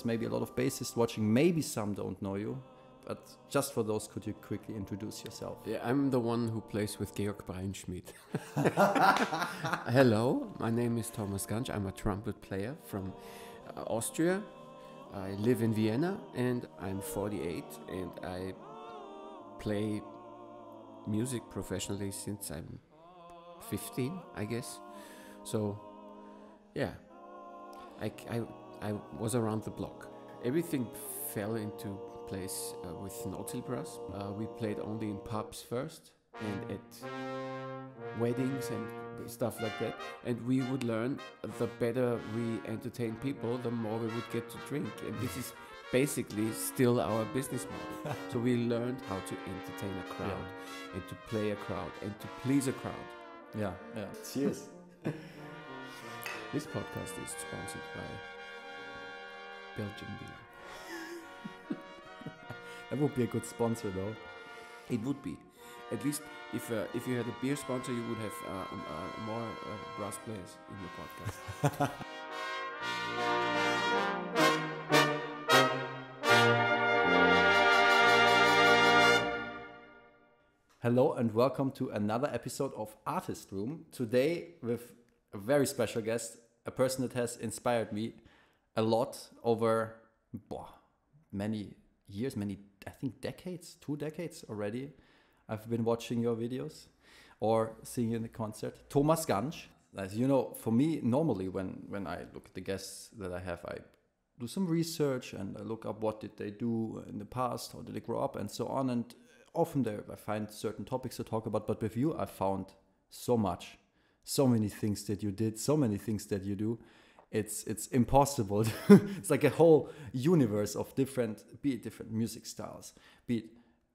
Maybe a lot of bassists watching, maybe some don't know you, but just for those, could you quickly introduce yourself? Yeah, I'm the one who plays with Georg Breinschmidt. Hello, my name is Thomas Gansch. I'm a trumpet player from Austria. I live in Vienna and I'm 48 and I play music professionally since I'm 15, I guess. So, yeah, I was around the block. Everything fell into place with Notilbrass. We played only in pubs first and at weddings and stuff like that. And we would learn the better we entertain people, the more we would get to drink. And this is basically still our business model. So we learned how to entertain a crowd and to play a crowd and to please a crowd. Yeah. Cheers. This podcast is sponsored by Belgian beer. That would be a good sponsor, though. It would be. At least if you had a beer sponsor, you would have more brass players in your podcast. Hello and welcome to another episode of Artist Room. Today with a very special guest, a person that has inspired me a lot over many years, I think decades, 2 decades already. I've been watching your videos or seeing you in the concert. Thomas Gansch. As you know, for me, normally when I look at the guests that I have, I do some research and I look up what did they do in the past, how did they grow up and so on. And often there I find certain topics to talk about, but with you I found so much, so many things that you did, so many things that you do. It's impossible. It's like a whole universe of different music styles, be it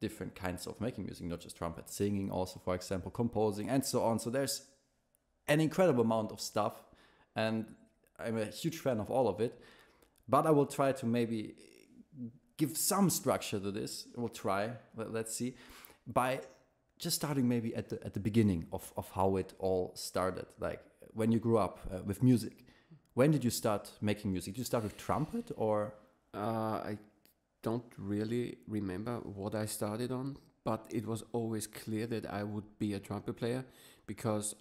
different kinds of making music, not just trumpet, singing also, for example, composing and so on. So there's an incredible amount of stuff and I'm a huge fan of all of it, but I will try to maybe give some structure to this. We'll try, but let's see, by just starting maybe at the beginning of how it all started, like when you grew up with music. When did you start making music? Did you start with trumpet or? I don't really remember what I started on, but it was always clear that I would be a trumpet player because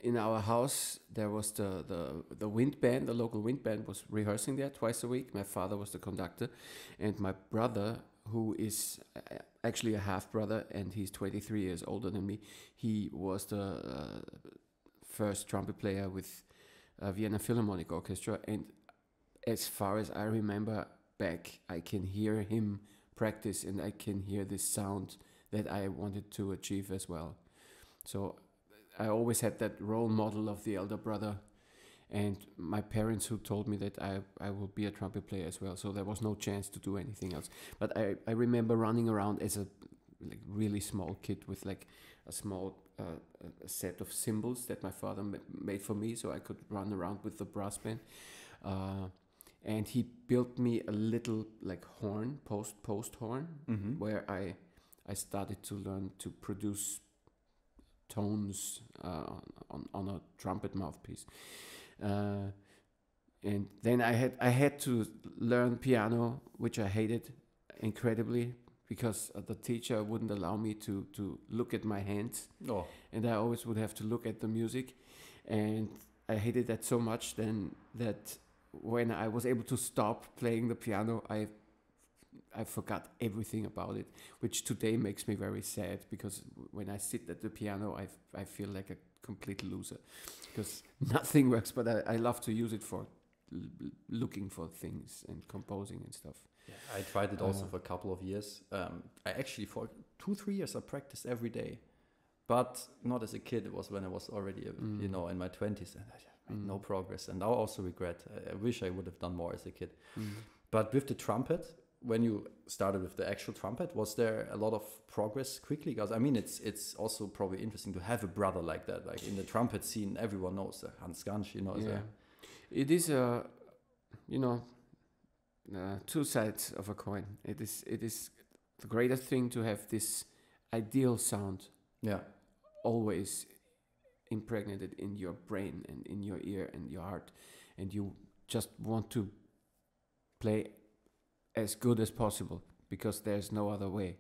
in our house there was the wind band, the local wind band was rehearsing there twice a week. My father was the conductor and my brother, who is actually a half brother and he's 23 years older than me, he was the first trumpet player with Vienna Philharmonic Orchestra, and as far as I remember back, I can hear him practice and I can hear this sound that I wanted to achieve as well. So I always had that role model of the elder brother and my parents who told me that I will be a trumpet player as well, so there was no chance to do anything else. But I remember running around as a really small kid with like a small a set of cymbals that my father made for me so I could run around with the brass band. And he built me a little like horn, post horn, where I started to learn to produce tones on a trumpet mouthpiece. And then I had to learn piano, which I hated incredibly, because the teacher wouldn't allow me to look at my hands. Oh. And I always would have to look at the music. And I hated that so much then that when I was able to stop playing the piano, I forgot everything about it, which today makes me very sad because when I sit at the piano, I feel like a complete loser because nothing works, but I love to use it for looking for things and composing and stuff. Yeah, I tried it also for a couple of years. I actually, for 2-3 years, I practiced every day, but not as a kid. It was when I was already, in my 20s, and I made no progress. And now I also regret. I wish I would have done more as a kid. But with the trumpet, when you started with the actual trumpet, was there a lot of progress quickly? Because I mean, it's also probably interesting to have a brother like that. Like in the trumpet scene, everyone knows Hans Gansch. Yeah. It is two sides of a coin. It is the greatest thing to have this ideal sound. Yeah. Always impregnated in your brain and in your ear and your heart, and you just want to play as good as possible because there's no other way.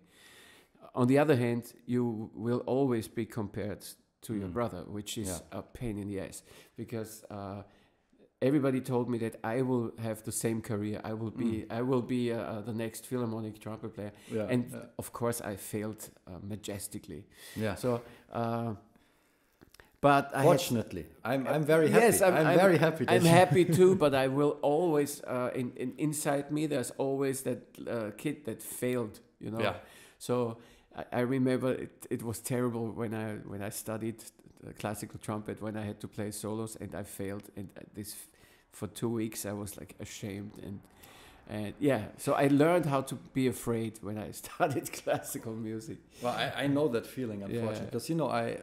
On the other hand, you will always be compared to your brother, which is a pain in the ass, because everybody told me that I will have the same career. I will be the next Philharmonic trumpet player, and of course I failed majestically. Yeah. So, but fortunately, I'm very happy. Yes, I'm very happy. I'm happy too, but I will always inside me. There's always that kid that failed. You know. Yeah. So I remember it was terrible when I studied classical trumpet, when I had to play solos and I failed, and this for 2 weeks I was like ashamed, and yeah, so I learned how to be afraid when I studied classical music. Well, I know that feeling, unfortunately, because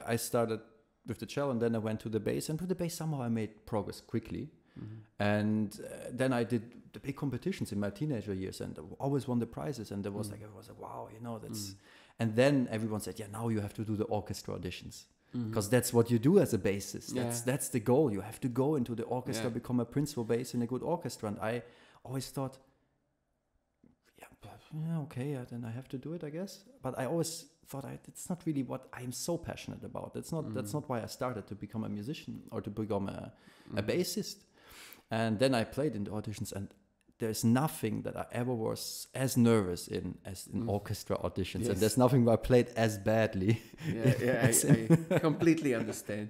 I started with the cello and then I went to the bass, and with the bass somehow I made progress quickly. And then I did the big competitions in my teenager years and always won the prizes, and there was like, wow, that's and then everyone said, now you have to do the orchestra auditions, because that's what you do as a bassist. That's the goal. You have to go into the orchestra, become a principal bass in a good orchestra. And I always thought, then I have to do it, I guess. But I always thought it's not really what I'm so passionate about. That's not why I started to become a musician or to become a bassist. And then I played in the auditions, and there's nothing that I ever was as nervous as in orchestra auditions. Yes. And there's nothing where I played as badly. I completely understand.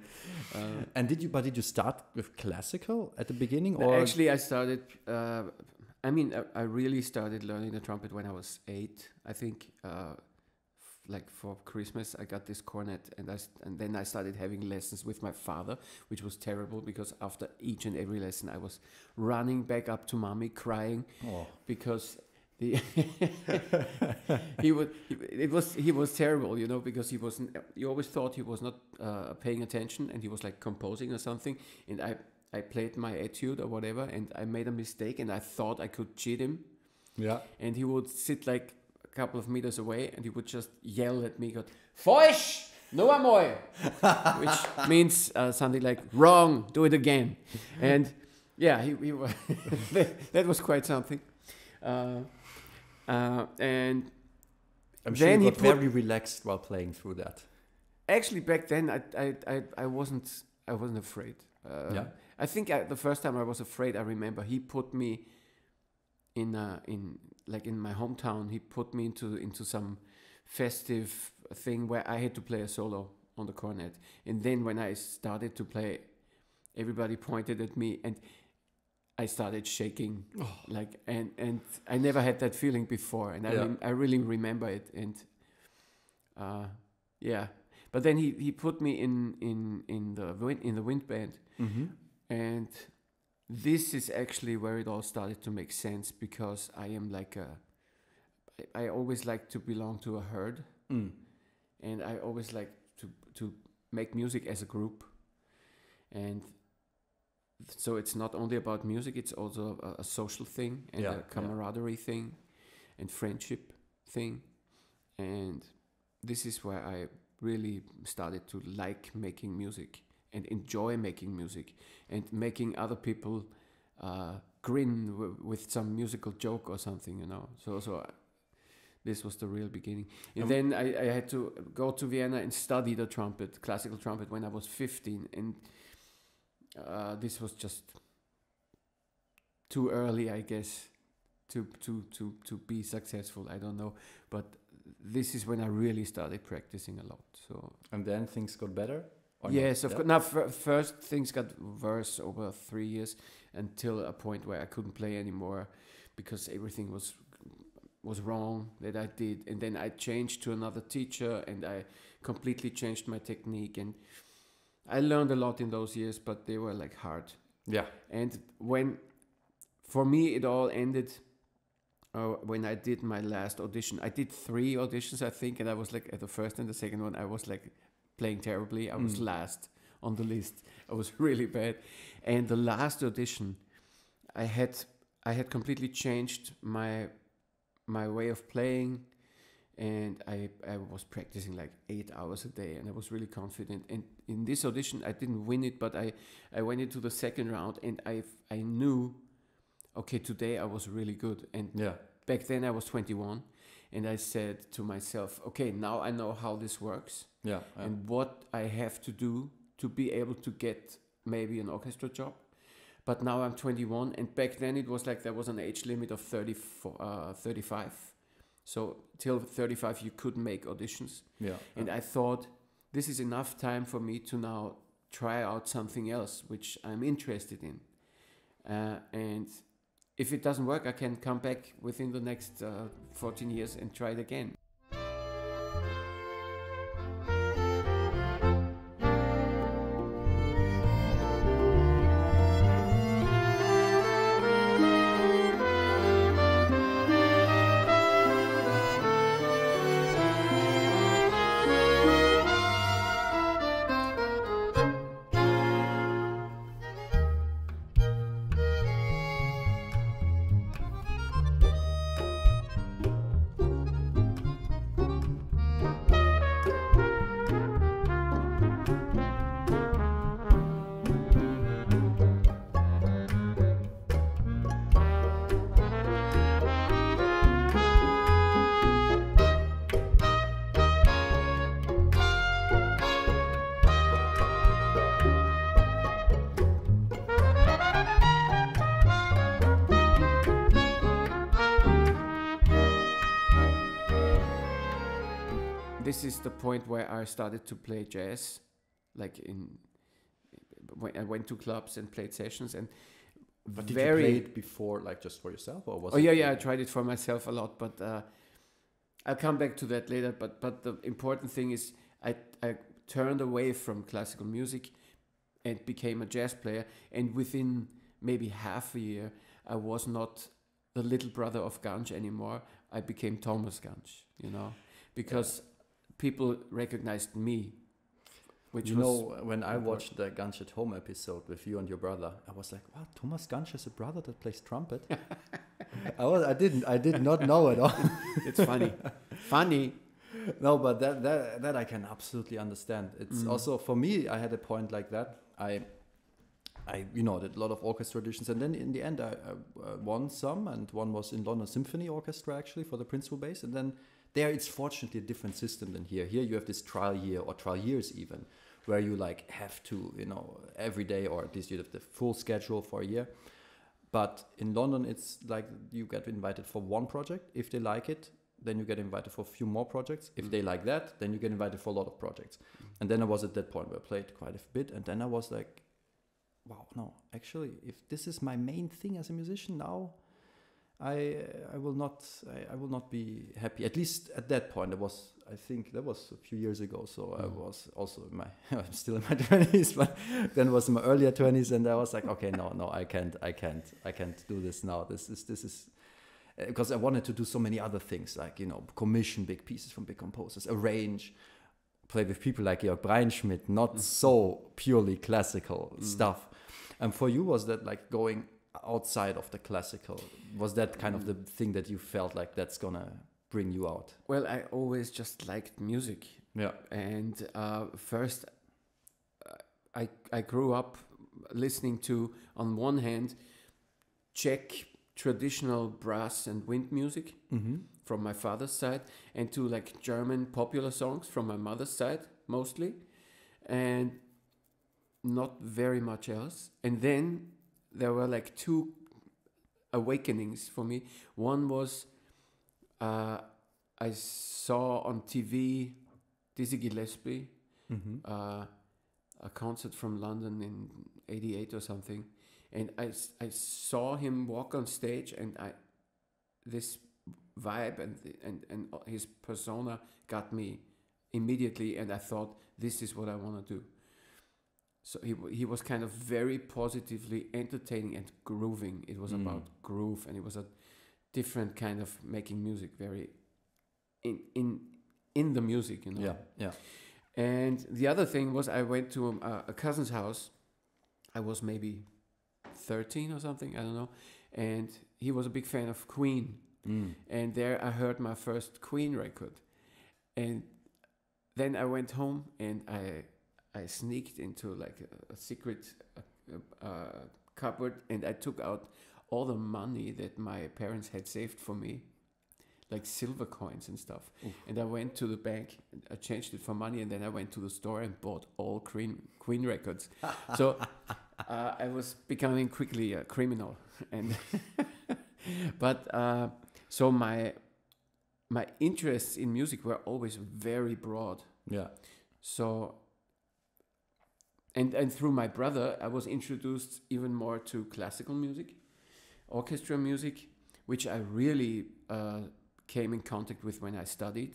And did you start with classical at the beginning? Or actually, I started. I really started learning the trumpet when I was 8. I think, like for Christmas, I got this cornet, and then I started having lessons with my father, which was terrible because after each and every lesson, I was running back up to mommy, crying, because he was terrible, because he wasn't. You always thought he was not paying attention, and he was like composing or something, and I played my etude or whatever, and I made a mistake, and I thought I could cheat him. Yeah. And he would sit like a couple of meters away, and he would just yell at me, "Falsch! No more!" Which means something like, "Wrong! Do it again!" And yeah, he was that was quite something. And I'm sure then he got very relaxed while playing through that. Actually, back then I wasn't afraid. I think the first time I was afraid, I remember he put me in my hometown. He put me into some festive thing where I had to play a solo on the cornet. And then when I started to play, everybody pointed at me and I started shaking. And I never had that feeling before. And I really remember it. And but then he put me in the wind band. Mm-hmm. And this is actually where it all started to make sense, because I am I always like to belong to a herd, and I always like to make music as a group, and so it's not only about music; it's also a social thing and a camaraderie thing, and friendship thing, and this is where I really started to like making music and enjoy making music and making other people grin with some musical joke or something, So this was the real beginning. And then I had to go to Vienna and study the trumpet, classical trumpet, when I was 15. And this was just too early, I guess, to be successful. I don't know. But this is when I really started practicing a lot. So. And then things got better? Yes, of course. Now, first things got worse over 3 years, until a point where I couldn't play anymore because everything was wrong that I did. And then I changed to another teacher, and I completely changed my technique. And I learned a lot in those years, but they were like hard. Yeah. And for me, it all ended when I did my last audition. I did 3 auditions, I think, and I was like, at the first and the second one, I was like playing terribly. I was last on the list. I was really bad. And the last audition, I had completely changed my way of playing, and I was practicing like 8 hours a day, and I was really confident. And in this audition, I didn't win it, but I went into the second round, and I knew, okay, today I was really good. And Yeah. back then I was 21, and I said to myself, okay, now I know how this works Yeah. Yeah. and what I have to do to be able to get maybe an orchestra job. But now I'm 21, and back then it was like there was an age limit of 35. So till 35 you could make auditions. Yeah. And I thought, this is enough time for me to now try out something else which I'm interested in. And if it doesn't work, I can come back within the next 14 years and try it again. This is the point where I started to play jazz, like when I went to clubs and played sessions. And But did you play it before, like just for yourself, or was Oh it? yeah, I tried it for myself a lot, but I'll come back to that later. But the important thing is I turned away from classical music and became a jazz player. And within maybe half a year, I was not the little brother of Gansch anymore. I became Thomas Gansch, because people recognized me. Which You was know, when I important. watched the Gansch at Home episode with you and your brother, I was like, "What? Thomas Gansch is a brother that plays trumpet?" I did not know at all. It's funny. No, but that I can absolutely understand. It's also for me. I had a point like that. I did a lot of orchestra auditions, and then in the end, I won some, and one was in London Symphony Orchestra actually for the principal bass, and then there it's fortunately a different system than here. Here you have this trial year or trial years even, where you like have to every day, or at least you have the full schedule for a year. But in London, it's like you get invited for one project. If they like it, then you get invited for a few more projects. If they like that, then you get invited for a lot of projects. And then I was at that point where I played quite a bit, and then I was like, wow, no, actually, if this is my main thing as a musician now, I will not be happy. At least at that point, I think that was a few years ago. So I was also I'm still in my 20s, but then it was in my earlier 20s, and I was like, okay, no, I can't do this now. This is because I wanted to do so many other things, like commission big pieces from big composers, arrange, play with people like Georg Breinschmidt, not so purely classical stuff. And for you, was that like going outside of the classical? Was that kind of the thing that you felt like that's gonna bring you out? Well, I always just liked music. Yeah. And first, I grew up listening to, on one hand, Czech traditional brass and wind music from my father's side, and to like German popular songs from my mother's side mostly, and not very much else. And then there were like two awakenings for me. One was I saw on TV Dizzy Gillespie, a concert from London in '88 or something, and I saw him walk on stage, and this vibe and his persona got me immediately, and I thought, this is what I want to do. So he was kind of very positively entertaining and grooving. It was about groove, and it was a different kind of making music, very in the music, Yeah. And the other thing was, I went to a cousin's house. I was maybe 13 or something, I don't know, and he was a big fan of Queen. And there I heard my first Queen record, and then I went home and I sneaked into like a secret cupboard, and I took out all the money that my parents had saved for me, like silver coins and stuff. Oof. And I went to the bank, I changed it for money, and then I went to the store and bought all Queen records. So I was becoming quickly a criminal. And but so my interests in music were always very broad. Yeah. So and through my brother, I was introduced even more to classical music, orchestra music, which I really came in contact with when I studied.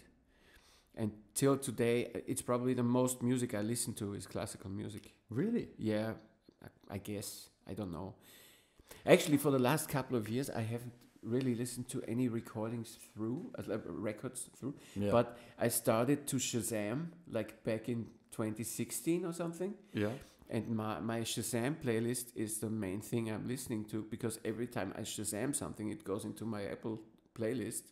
And till today, it's probably the most music I listen to is classical music. Really? Yeah, I guess. I don't know. Actually, for the last couple of years, I haven't really listened to any recordings through, records through. Yeah. But I started to Shazam, like back in 2016 or something. Yeah. And my Shazam playlist is the main thing I'm listening to, because every time I Shazam something, it goes into my Apple playlist.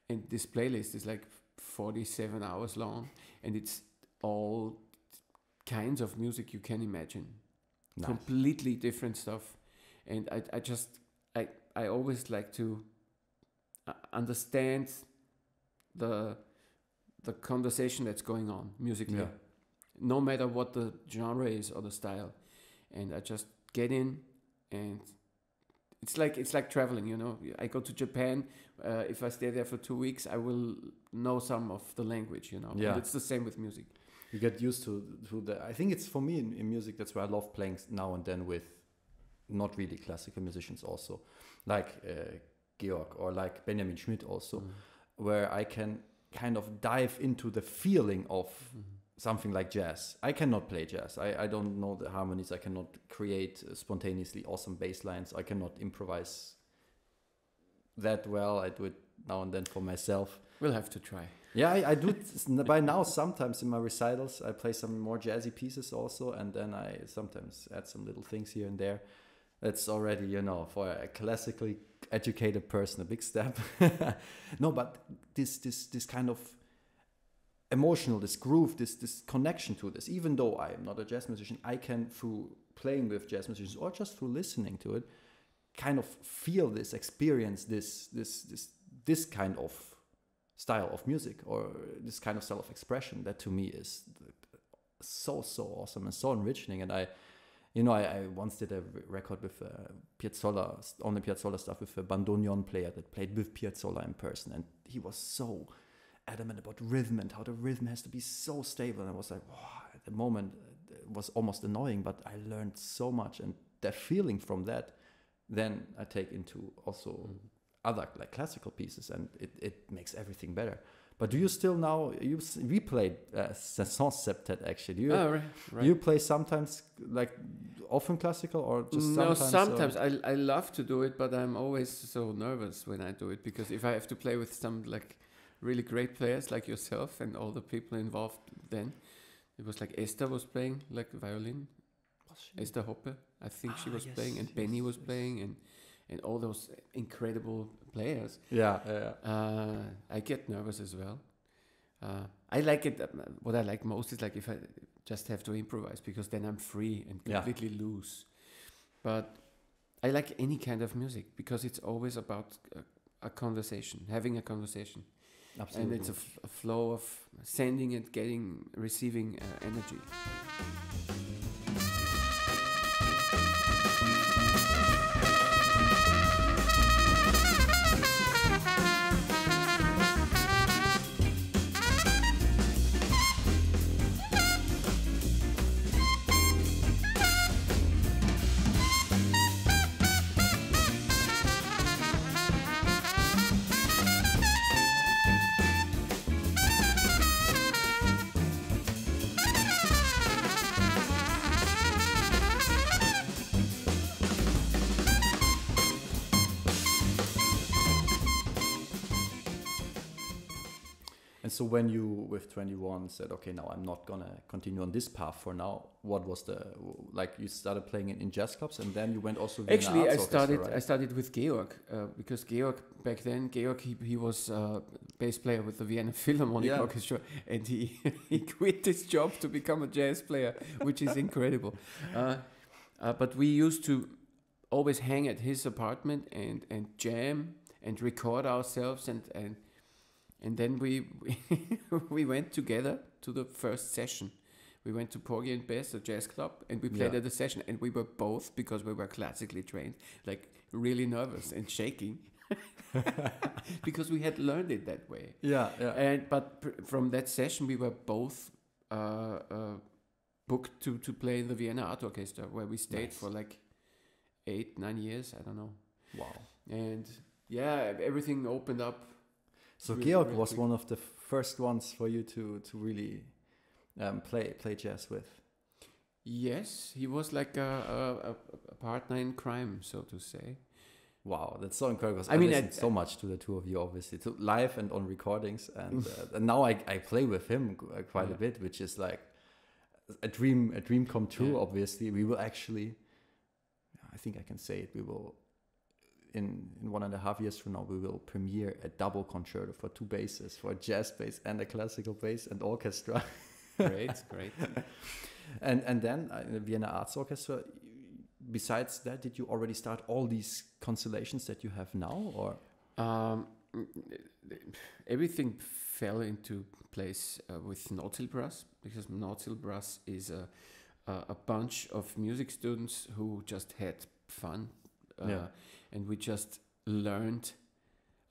And this playlist is like 47 hours long, and it's all kinds of music you can imagine. Nice. Completely different stuff. And I always like to understand the conversation that's going on musically. Yeah. No matter what the genre is or the style. And I just get in, and it's like traveling, you know. I go to Japan, if I stay there for 2 weeks, I will know some of the language, you know. Yeah. And it's the same with music. You get used to the. I think it's for me in music. That's why I love playing now and then with not really classical musicians also, like Georg or like Benjamin Schmidt also, where I can kind of dive into the feeling of something like jazz. I cannot play jazz. I don't know the harmonies. I cannot create spontaneously awesome bass lines. I cannot improvise that well. I do it now and then for myself. We'll have to try. Yeah, I do it by now. Sometimes in my recitals, I play some more jazzy pieces also, and then I sometimes add some little things here and there. That's already, you know, for a classically educated person, a big step. No, but this kind of emotional, this groove, this connection to this, even though I am not a jazz musician, I can, through playing with jazz musicians or just through listening to it, kind of feel this, experience this kind of style of music, or this kind of style of expression that to me is so awesome and so enriching. And I once did a record with Piazzolla, only Piazzolla stuff, with a bandoneon player that played with Piazzolla in person, and he was so adamant about rhythm and how the rhythm has to be so stable. And I was like, wow, at the moment it was almost annoying, but I learned so much, and that feeling from that, then I take into also other like classical pieces, and it makes everything better. But do you still now, we played Sans Septet actually. Do you, right. do you play sometimes, like often classical, or just No, sometimes? sometimes. I love to do it, but I'm always so nervous when I do it, because if I have to play with some like really great players like yourself and all the people involved, then it was like Esther was playing like violin. Esther Hoppe, I think she was playing, and Benny was playing, and all those incredible players. Yeah. I get nervous as well. I like it. What I like most is like if I just have to improvise, because then I'm free and completely loose. But I like any kind of music, because it's always about a conversation, having a conversation. Absolutely. And it's a flow of sending and receiving energy. And so when you, with 21, said, okay, now I'm not going to continue on this path for now, what was you started playing in jazz clubs, and then you went also Vienna Actually, Arts Orchestra, right? I started with Georg, because Georg, back then, he was bass player with the Vienna Philharmonic Orchestra, and he quit his job to become a jazz player, which is incredible. But we used to always hang at his apartment and jam and record ourselves, and then we we went together to the first session. We went to Porgy and Bess, a jazz club, and we played Yeah. at the session. And we were both, because we were classically trained, like really nervous and shaking, because we had learned it that way. Yeah, yeah. But from that session, we were both booked to play in the Vienna Art Orchestra, where we stayed Nice. for like 8-9 years. I don't know. Wow. And yeah, everything opened up. So Really, Georg really was quick. one of the first ones for you to really play jazz with. Yes, he was like a partner in crime, so to say. Wow, that's so incredible. 'Cause I I mean, listened so much to the two of you, obviously, to live and on recordings, and now I play with him quite a Yeah. bit, which is like a dream come true. Yeah. Obviously, we will actually, I think I can say it. We will in 1.5 years from now, we will premiere a double concerto for 2 basses, for a jazz bass and a classical bass and orchestra. Great, great. And then in the Vienna Arts Orchestra. Besides that, did you already start all these constellations that you have now, or? Everything fell into place with Nordhil Brass, because Nordhil Brass is a bunch of music students who just had fun, Yeah. and we just learned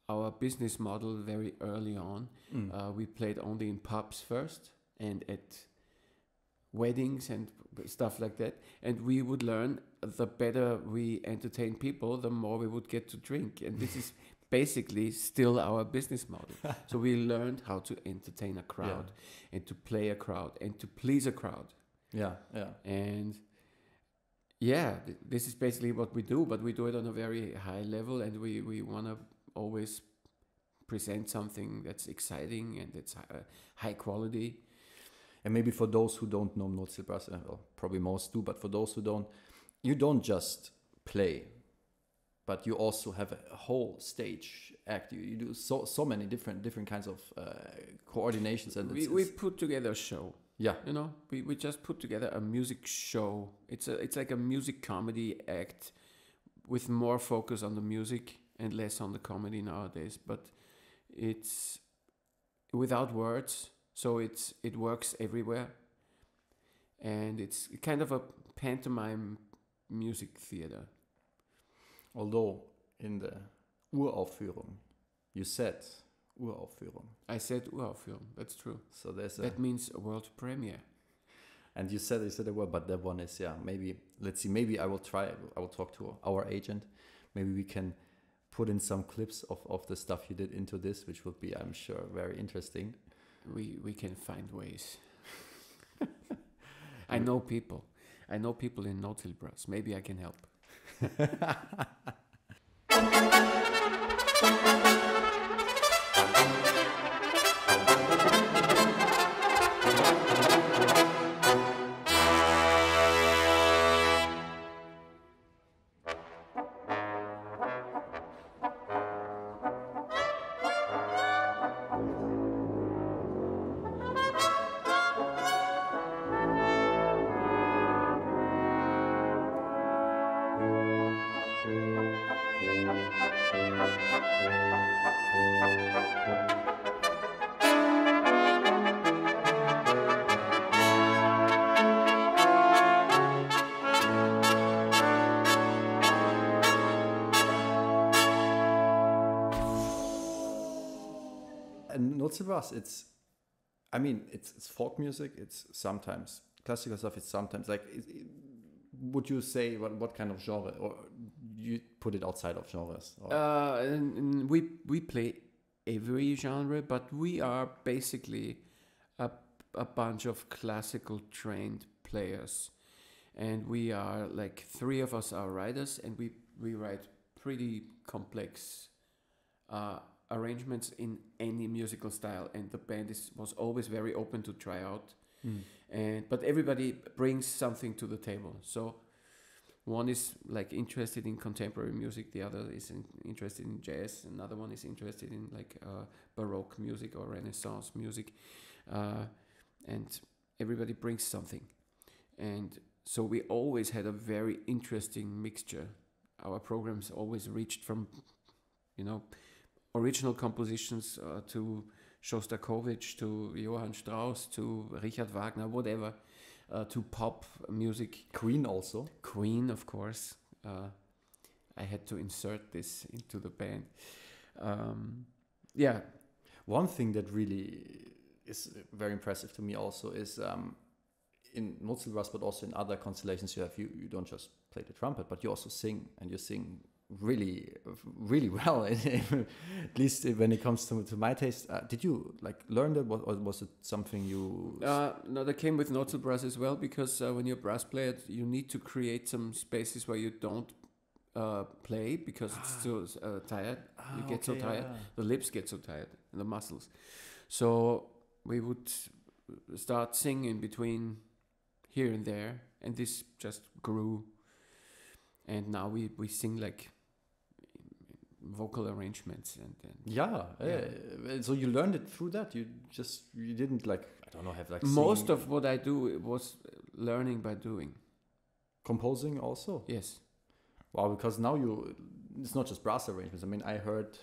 our business model very early on. We played only in pubs first and at weddings and stuff like that, and we would learn the better we entertain people, the more we would get to drink, and this is basically still our business model. So we learned how to entertain a crowd, and to play a crowd, and to please a crowd. Yeah, yeah. And yeah, this is basically what we do, but we do it on a very high level, and we want to always present something that's exciting and that's high quality. And maybe for those who don't know Nordhil Brass, well, probably most do, but for those who don't, you don't just play, but you also have a whole stage act. You do so many different kinds of coordinations, and We put together a show. yeah, You know, we just put together a music show. It's like a music comedy act with more focus on the music and less on the comedy nowadays. But it's without words, so it works everywhere. And it's kind of a pantomime music theater. although in the Uraufführung you said Uraufführung, I said Uraufführung, that's true. so there's a That means a world premiere. and you said a word, but that one is maybe let's see, maybe I will talk to our agent, maybe we can put in some clips of the stuff you did into this, which will be, I'm sure, very interesting. We can find ways. I know people. I know people in Nordhil Brass. Maybe I can help. And Nordhil Brass, it's folk music, it's sometimes classical stuff, it's sometimes like would you say what kind of genre, or you put it outside of genres, or? And we play every genre, but we are basically a bunch of classical trained players, and we are like 3 of us are writers, and we write pretty complex arrangements in any musical style, and the band was always very open to try out. But everybody brings something to the table. So one is like interested in contemporary music, the other is interested in jazz, another one is interested in like Baroque music or Renaissance music, and everybody brings something. And so we always had a very interesting mixture. our programs always reached from, you know, original compositions to Shostakovich, to Johann Strauss, to Richard Wagner, whatever, to pop music. Queen also. Queen, of course. I had to insert this into the band. Yeah. One thing that really is very impressive to me also is in Notzelbrass, but also in other constellations you don't just play the trumpet, but you also sing, and you sing really, really well. At least when it comes to my taste. Did you like learn that, or was it something you? No, that came with Notzelbrass as well, because when you're a brass player, you need to create some spaces where you don't play, because it's too tired. You get so tired. Yeah. The lips get so tired, and the muscles. So we would start singing between here and there, and this just grew. And now we sing like vocal arrangements and Yeah. So you learned it through that. You didn't like, I don't know, have like most of what I do was learning by doing. Composing also. Yes. Wow, because now it's not just brass arrangements. I mean, I heard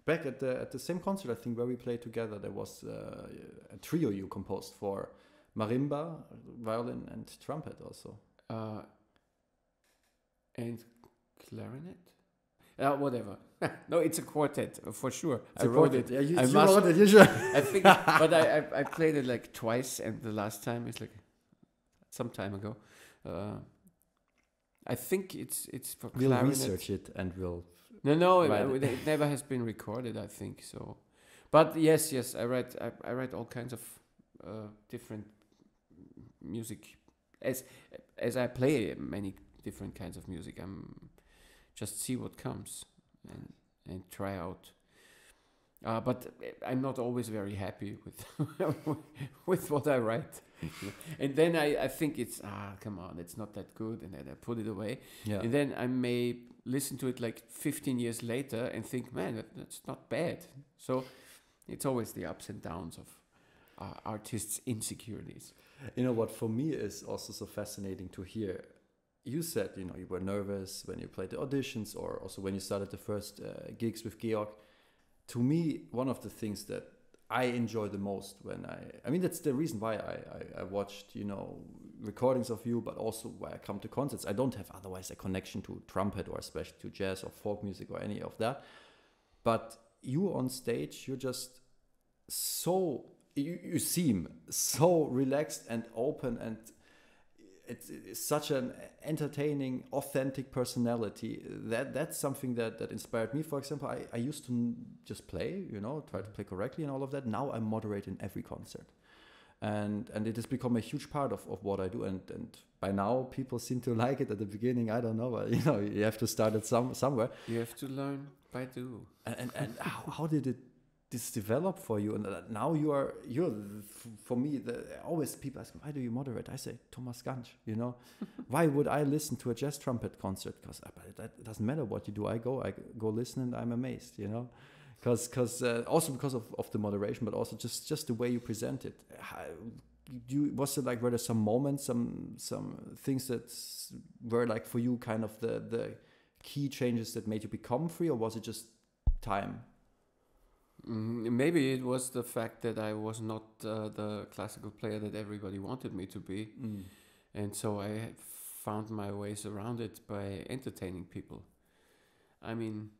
back at the same concert, I think, where we played together, there was a trio you composed for marimba, violin, and trumpet also. And clarinet? Whatever. No, it's a quartet for sure. I wrote it. Yeah, you I wrote it. You should. I think, but I played it like twice, and the last time is like some time ago. I think it's for We'll clarinet. research it and we'll. No, write it never has been recorded, I think so. But yes, I write all kinds of different music as I play many different kinds of music. I'm just see what comes and try out. But I'm not always very happy with with what I write. And then I think it's come on, it's not that good, and then I put it away. Yeah. And then I may listen to it like 15 years later and think, man, that's not bad. So it's always the ups and downs of artists' insecurities. You know what for me is also so fascinating to hear. You said, you were nervous when you played the auditions, or also when you started the first gigs with Georg. To me, one of the things that I enjoy the most when I mean, that's the reason why I watched, recordings of you, but also why I come to concerts. I don't have otherwise a connection to trumpet, or especially to jazz or folk music or any of that. But you on stage, you're just you seem so relaxed and open, and it's such an entertaining, authentic personality. That's something that inspired me. For example, I used to just play, try to play correctly and all of that. Now I moderate in every concert. And it has become a huge part of what I do. And by now, people seem to like it. At the beginning, I don't know, but you have to start it somewhere. You have to learn by do. And how did this develop for you? And now you're for me, always people ask me, why do you moderate? I say, Thomas Gansch, why would I listen to a jazz trumpet concert? Because it doesn't matter what you do. I go listen, and I'm amazed, because also because of the moderation, but also just the way you present it. Were there some moments, some things that were like for you kind of the key changes that made you become free, or was it just time? Maybe it was the fact that I was not the classical player that everybody wanted me to be. And so I found my ways around it by entertaining people. I mean,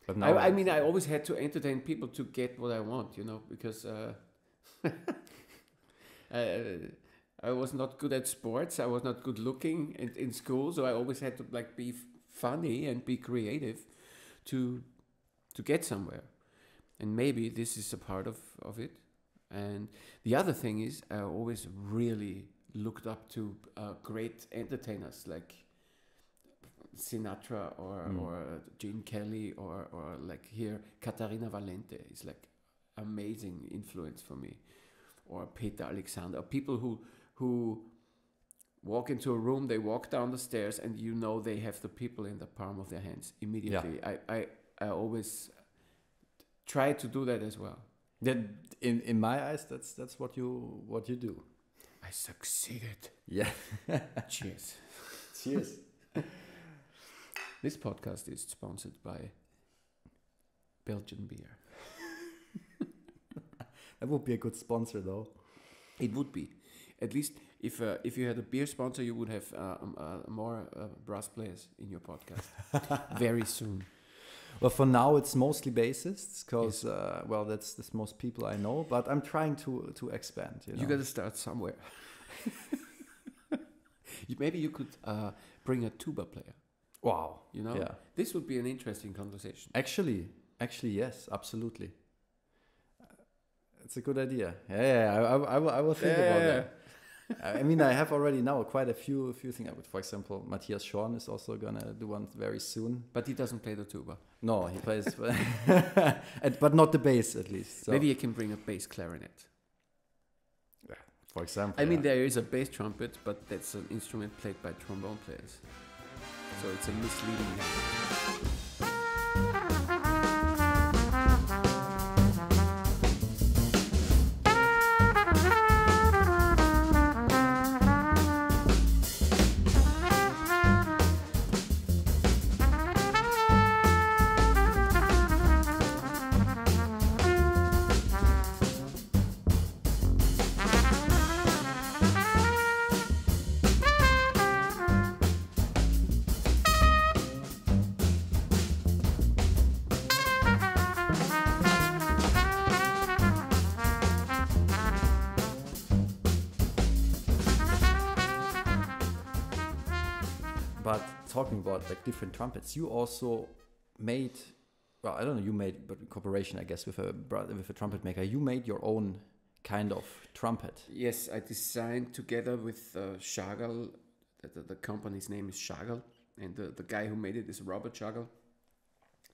but now I always had to entertain people to get what I want, because I was not good at sports. I was not good looking in school, so I always had to be funny and be creative to get somewhere. And maybe this is a part of it. And the other thing is, I always really looked up to great entertainers like Sinatra or Gene Kelly or like here Catarina Valente is like amazing influence for me, or Peter Alexander, people who walk into a room, they walk down the stairs, and they have the people in the palm of their hands immediately. Yeah. I always try to do that as well. Then in my eyes, that's what you do. I succeeded. Yeah. Cheers. Cheers. This podcast is sponsored by Belgian beer. That would be a good sponsor, though. It would be. At least if you had a beer sponsor, you would have more brass players in your podcast very soon. Well, for now, it's mostly bassists because, that's most people I know. But I'm trying to expand. You got to start somewhere. Maybe you could bring a tuba player. Wow. Yeah. This would be an interesting conversation. Actually, yes, absolutely. It's a good idea. I will think about that. I mean, I have already now quite a few things. For example, Matthias Schorn is also gonna do one very soon. But he doesn't play the tuba. No, he plays, but not the bass at least. So. Maybe you can bring a bass clarinet. For example. I mean, there is a bass trumpet, but that's an instrument played by trombone players. So it's a misleading name. But talking about like different trumpets, you also made, well, I don't know, you made, but in cooperation, I guess, with a trumpet maker, you made your own kind of trumpet. Yes, I designed together with Schagal. The company's name is Schagal, and the guy who made it is Robert Schagal.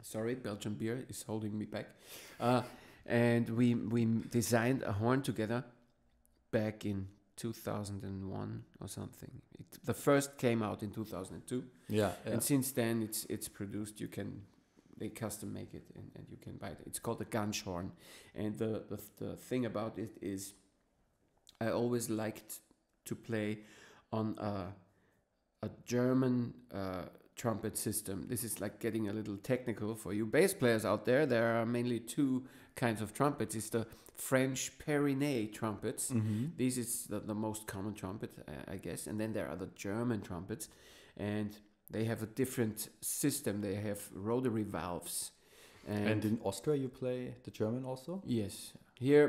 Sorry, Belgian beer is holding me back. And we designed a horn together back in 2001 or something. The first came out in 2002. Yeah. And since then it's produced. They custom make it and you can buy it. It's called a Gansch horn. And the thing about it is I always liked to play on a German trumpet system. This is like getting a little technical for you bass players out there. There are mainly two kinds of trumpets. It's the French Perinet trumpets. Mm-hmm. This is the most common trumpet, I guess. And then there are the German trumpets, and they have a different system. They have rotary valves. And in Austria, you play the German also? Yes. Here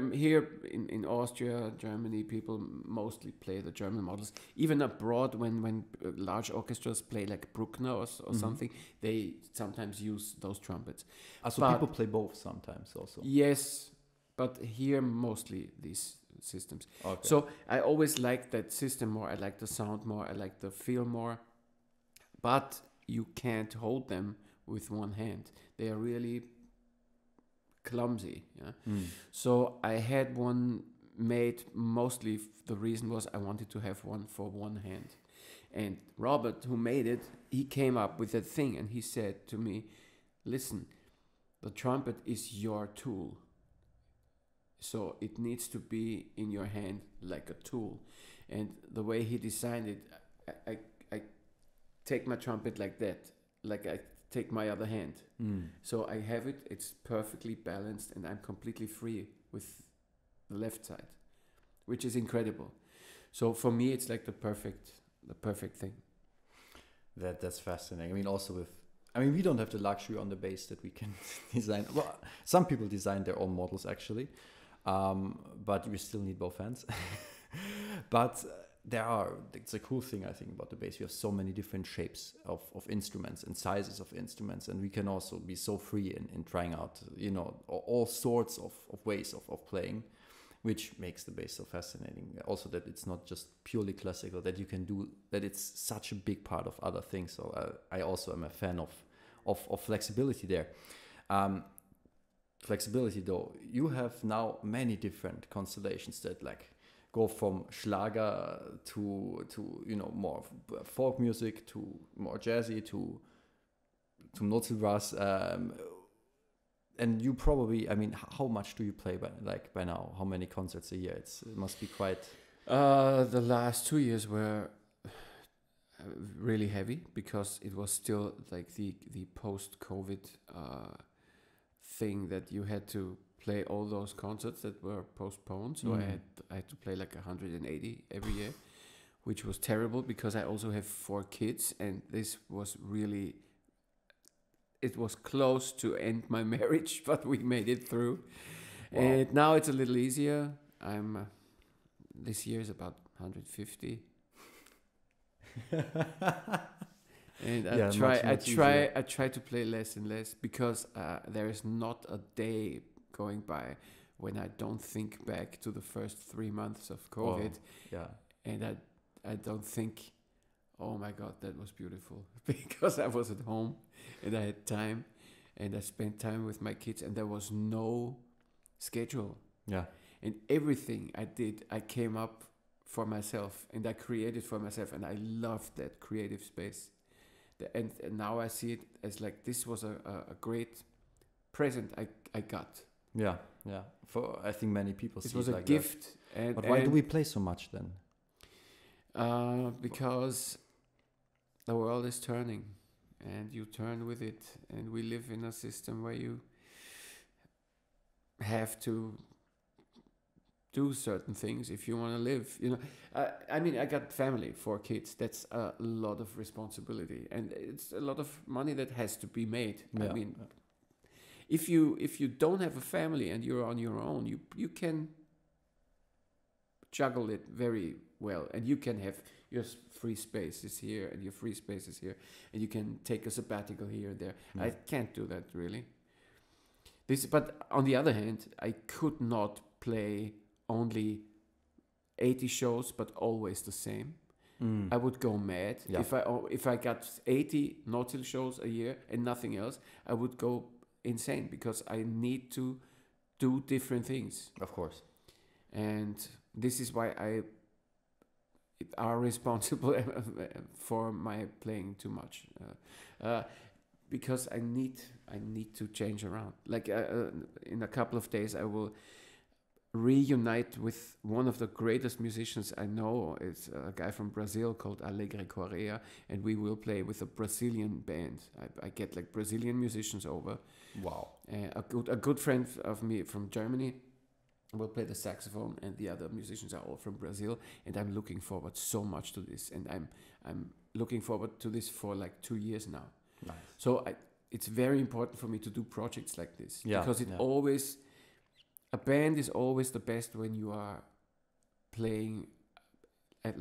in Austria, Germany, people mostly play the German models. Even abroad, when large orchestras play like Bruckner or mm-hmm. something, they sometimes use those trumpets. So people play both sometimes also? Yes, but here mostly these systems. Okay. So I always liked that system more. I like the sound more. I like the feel more. But you can't hold them with one hand. They are really clumsy. Yeah. Mm. So I had one made. Mostly the reason was I wanted to have one for one hand. And Robert, who made it, he came up with that thing and he said to me, listen, the trumpet is your tool. So it needs to be in your hand like a tool. And the way he designed it, I take my trumpet like that, like I take my other hand. Mm. So I have it, it's perfectly balanced, and I'm completely free with the left side, which is incredible. So for me, it's like the perfect thing. That's fascinating. I mean, we don't have the luxury on the bass that we can design. Well, some people design their own models actually, but we still need both hands. But it's a cool thing, I think, about the bass. We have so many different shapes of instruments and sizes of instruments, and we can also be so free in trying out, all sorts of ways of playing, which makes the bass so fascinating. Also that it's not just purely classical, that you can do, that it's such a big part of other things. So I also am a fan of flexibility there. Flexibility though, you have now many different constellations that like go from Schlager to more folk music, to more jazzy, to Notzelbrass, and you probably, how much do you play by now? How many concerts a year? It must be quite. The last 2 years were really heavy because it was still like the post-COVID thing that you had to play all those concerts that were postponed. So I had to play like 180 every year, which was terrible because I also have 4 kids, and this was really, it was close to end my marriage, but we made it through. Wow. And now it's a little easier. I'm this year is about 150. And I try to play less and less because there is not a day going by when I don't think back to the first 3 months of COVID. Yeah. And I don't think, oh my God, that was beautiful, because I was at home and I had time and I spent time with my kids and there was no schedule. Yeah. And everything I did, I came up for myself and I created for myself, and I loved that creative space. And now I see it as like this was a great present I got. Yeah, yeah. For I think many people see it was it a like gift. that. But why do we play so much then? Because the world is turning, and you turn with it, and we live in a system where you have to do certain things if you want to live. You know, I mean, I got family, 4 kids. That's a lot of responsibility, and it's a lot of money that has to be made. Yeah. I mean, if you don't have a family and you're on your own, you can juggle it very well, and you can have your free spaces here and your free spaces here, and you can take a sabbatical here and there. I can't do that really. But on the other hand, I could not play only 80 shows but always the same. I would go mad. If I got 80 no-till shows a year and nothing else, I would go insane because I need to do different things. Of course. And this is why I are responsible for my playing too much, because I need to change around. Like in a couple of days, I will reunite with one of the greatest musicians I know. It's a guy from Brazil called Alegre Correa, and we will play with a Brazilian band. I get like Brazilian musicians over. Wow. A good friend of me from Germany will play the saxophone, and the other musicians are all from Brazil. And I'm looking forward so much to this, and I'm looking forward to this for like 2 years now. Nice. So it's very important for me to do projects like this, because it always, a band is always the best when you are playing at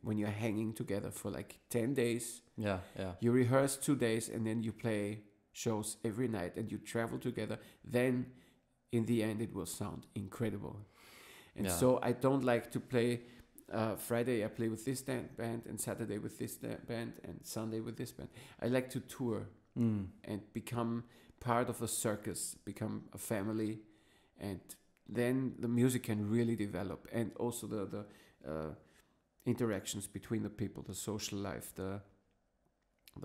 when you're hanging together for like 10 days. Yeah. You rehearse 2 days and then you play shows every night and you travel together. Then in the end it will sound incredible. And so I don't like to play Friday I play with this band, and Saturday with this band, and Sunday with this band. I like to tour and become part of a circus, become a family, and then the music can really develop, and also the interactions between the people, the social life, the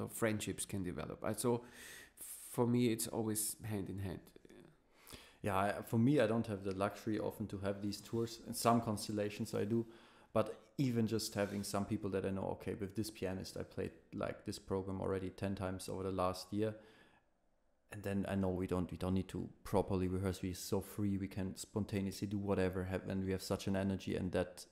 friendships can develop. So for me, it's always hand in hand. Yeah, for me, I don't have the luxury often to have these tours. In some constellations I do, but even just having some people that I know, okay, with this pianist I played like this program already 10 times over the last year, and then I know we don't need to properly rehearse. We're so free, we can spontaneously do whatever, and we have such an energy, and that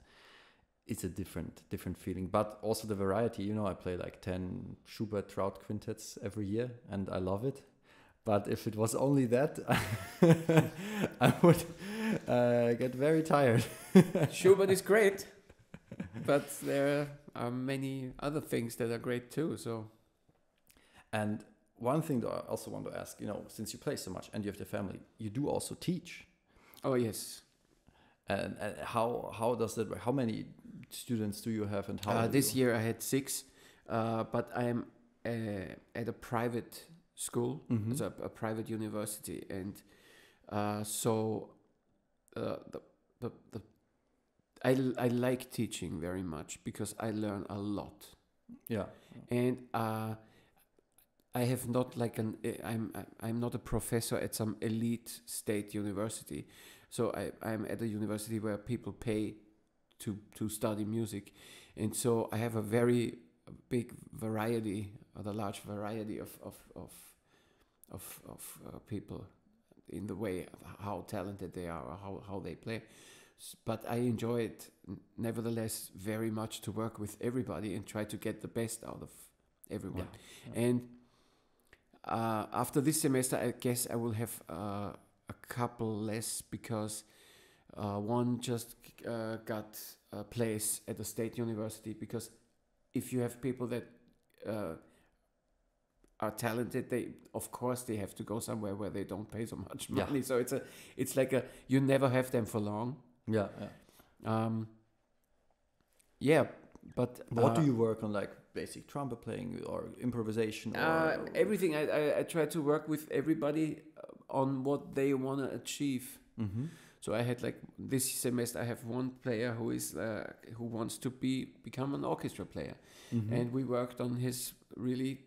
it's a different feeling. But also the variety, you know, I play like 10 Schubert Trout quintets every year, and I love it. But if it was only that, I would get very tired. Schubert is great, but there are many other things that are great too. So, and one thing that I also want to ask, you know, since you play so much and you have the family, you do also teach. Oh yes. And how does that work? How many students do you have, and how? This year I had 6, but I am at a private school. It's a private university, and so I like teaching very much because I learn a lot. Yeah, and I have not like I'm not a professor at some elite state university, so I'm at a university where people pay to study music, and so I have a very big variety, or the large variety of people in the way of how talented they are or how they play. But I enjoy it nevertheless very much to work with everybody and try to get the best out of everyone. And after this semester, I guess I will have a couple less, because one just got a place at a state university, because if you have people that are talented, they of course they have to go somewhere where they don't pay so much money. So it's like you never have them for long. But what do you work on, like basic trumpet playing or improvisation? Or everything. I try to work with everybody on what they want to achieve. So I had, like, this semester I have one player who is who wants to become an orchestra player, and we worked on his really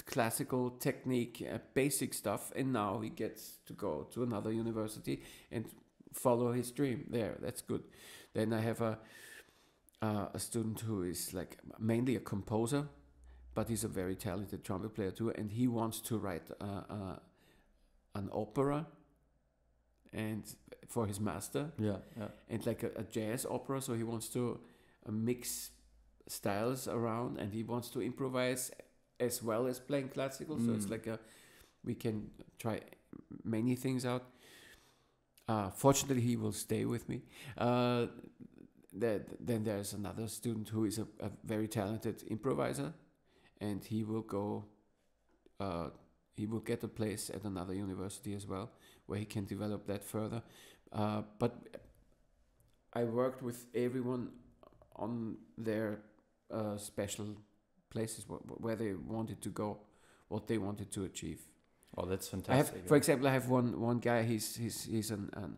classical technique, basic stuff, and now he gets to go to another university and follow his dream there. That's good. Then I have a student who is like mainly a composer, but he's a very talented trumpet player too, and he wants to write an opera and for his master, and like a jazz opera. So he wants to mix styles around, and he wants to improvise as well as playing classical. So it's like we can try many things out. Fortunately, he will stay with me. Then there's another student who is a very talented improviser, and he will go. He will get a place at another university as well, where he can develop that further. But I worked with everyone on their special places where they wanted to go, what they wanted to achieve. Oh, that's fantastic. For example, I have one guy. He's an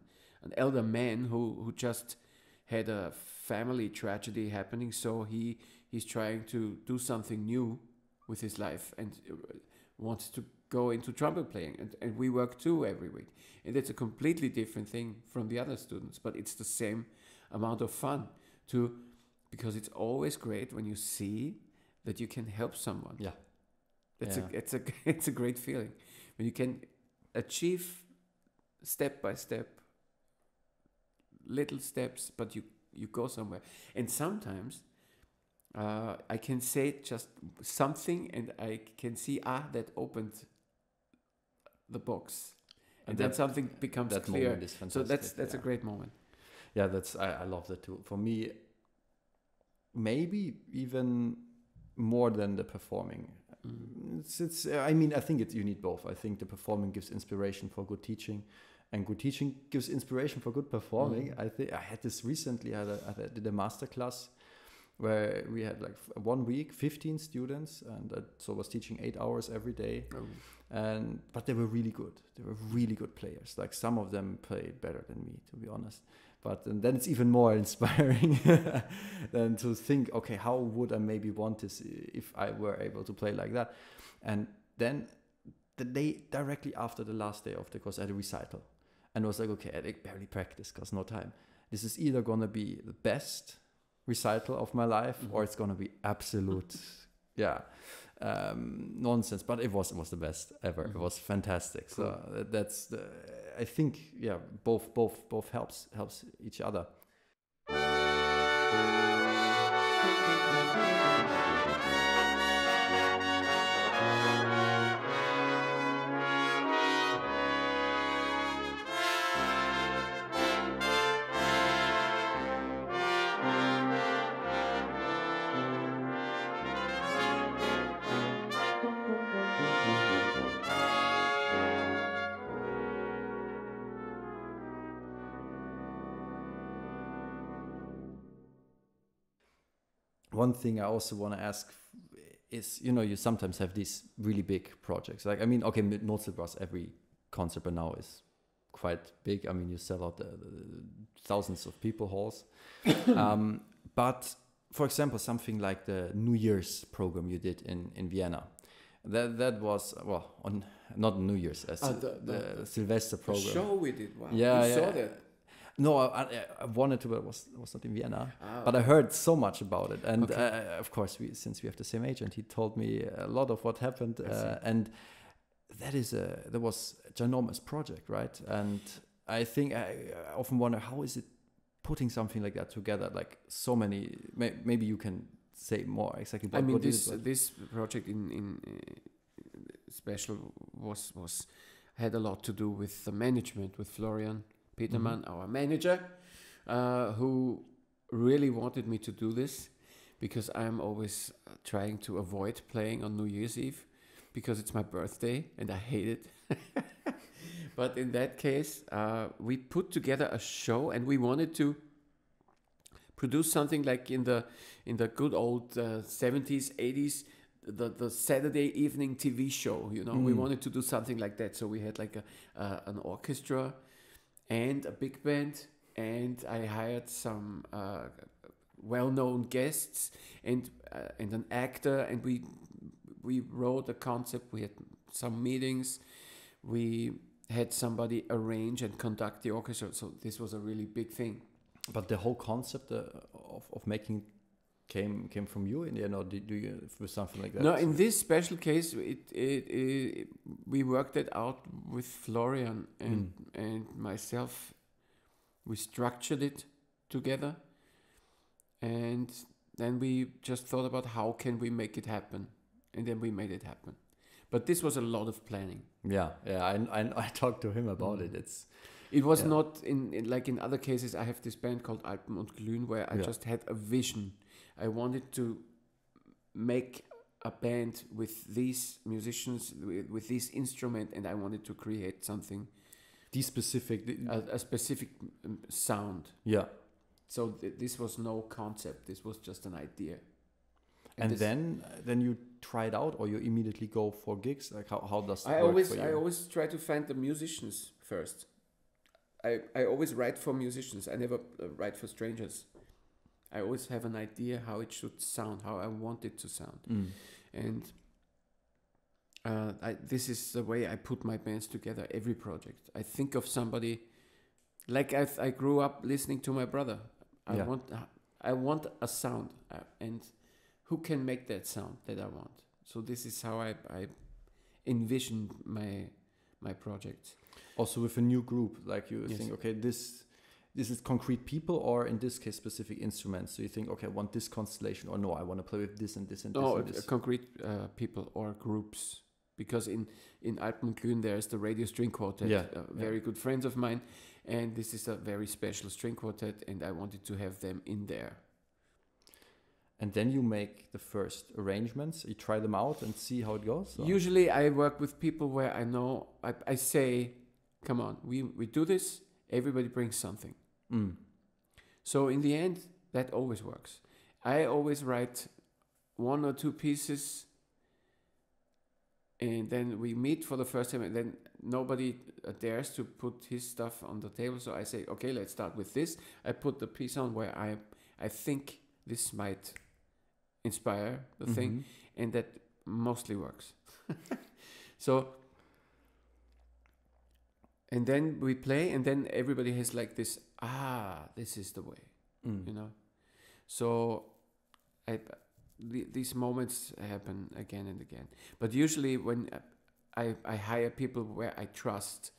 elder man who just had a family tragedy happening. So he's trying to do something new with his life and wants to go into trumpet playing. And we work too every week. And it's a completely different thing from the other students, but it's the same amount of fun too, because it's always great when you see that you can help someone. It's a great feeling when you can achieve step by step, little steps, but you go somewhere. And sometimes I can say just something, and I can see that opened the box, and then something becomes that clear. Moment is fantastic. So that's a great moment. Yeah, I love that too. For me, maybe even more than the performing. I mean, I think you need both. I think the performing gives inspiration for good teaching, and good teaching gives inspiration for good performing. I think I had this recently. I did a master class where we had like 1 week, 15 students, and so I was teaching 8 hours every day. But they were really good. They were really good players. Like, some of them played better than me, to be honest. And then it's even more inspiring than to think, okay, how would I maybe want this if I were able to play like that? And then the day directly after the last day of the course, I had a recital. And I was like, okay, I barely practice because no time. This is either going to be the best recital of my life, or it's going to be absolute, nonsense. But it was the best ever. It was fantastic. Cool. So that's I think, both helps each other. One thing I also want to ask is, you sometimes have these really big projects. Like, I mean, okay, Mozart, every concert by now is quite big. I mean, you sell out the thousands of people halls. But for example, something like the New Year's program you did in Vienna, that was, not New Year's, the Sylvester program. The show we did. Wow. Yeah, you saw that. No, I wanted to, but it was not in Vienna. Ah, But I heard so much about it, and Okay. of course, since we have the same age, and he told me a lot of what happened, I see. and that was a ginormous project, right? And I think I often wonder, how is it putting something like that together? Like so many, maybe you can say more exactly. I mean, what is it? this project in special was had a lot to do with the management, with Florian Petermann, our manager, who really wanted me to do this, because I'm always trying to avoid playing on New Year's Eve because it's my birthday and I hate it. But in that case, we put together a show, and we wanted to produce something like in the good old 70s, 80s, the Saturday evening TV show. You know, we wanted to do something like that. So we had like an orchestra and a big band, and I hired some well-known guests and an actor, and we wrote a concept. We had some meetings. We had somebody arrange and conduct the orchestra. So this was a really big thing. But the whole concept of making came from you in the end, or do you for something like that? No, in this special case, we worked it out with Florian and myself. We structured it together, and then we just thought about how can we make it happen, and then we made it happen. But this was a lot of planning. Yeah. I talked to him about it. It was not in like in other cases. I have this band called Alpen und Glühen, where I just had a vision. I wanted to make a band with these musicians, with this instrument, and I wanted to create something, the specific. a specific sound. Yeah. So this was no concept. This was just an idea. And then you try it out, or you immediately go for gigs. Like how does it I work for you? I always try to find the musicians first. I always write for musicians. I never write for strangers. I always have an idea how it should sound, how I want it to sound. And this is the way I put my bands together, every project. I think of somebody, like I grew up listening to my brother. I want a sound, and who can make that sound that I want? So this is how I envisioned my projects. Also with a new group, like you think, okay, this is concrete people, or in this case specific instruments. So you think, okay, I want this constellation, or no, I want to play with this and this and this. No, and this. Concrete people or groups. Because in Alpen und Glühen there's the Radio String Quartet, very good friends of mine, and this is a very special string quartet, and I wanted to have them in there. And then you make the first arrangements, you try them out and see how it goes? Or? Usually I work with people where I know, I say, come on, we do this, everybody brings something. So in the end, that always works. I always write one or two pieces, and then we meet for the first time, and then nobody dares to put his stuff on the table. So I say, okay, let's start with this. I put the piece on where I think this might inspire the thing, and that mostly works. So, and then we play, and then everybody has like this, this is the way, you know. So these moments happen again and again. But usually when I hire people where I trust,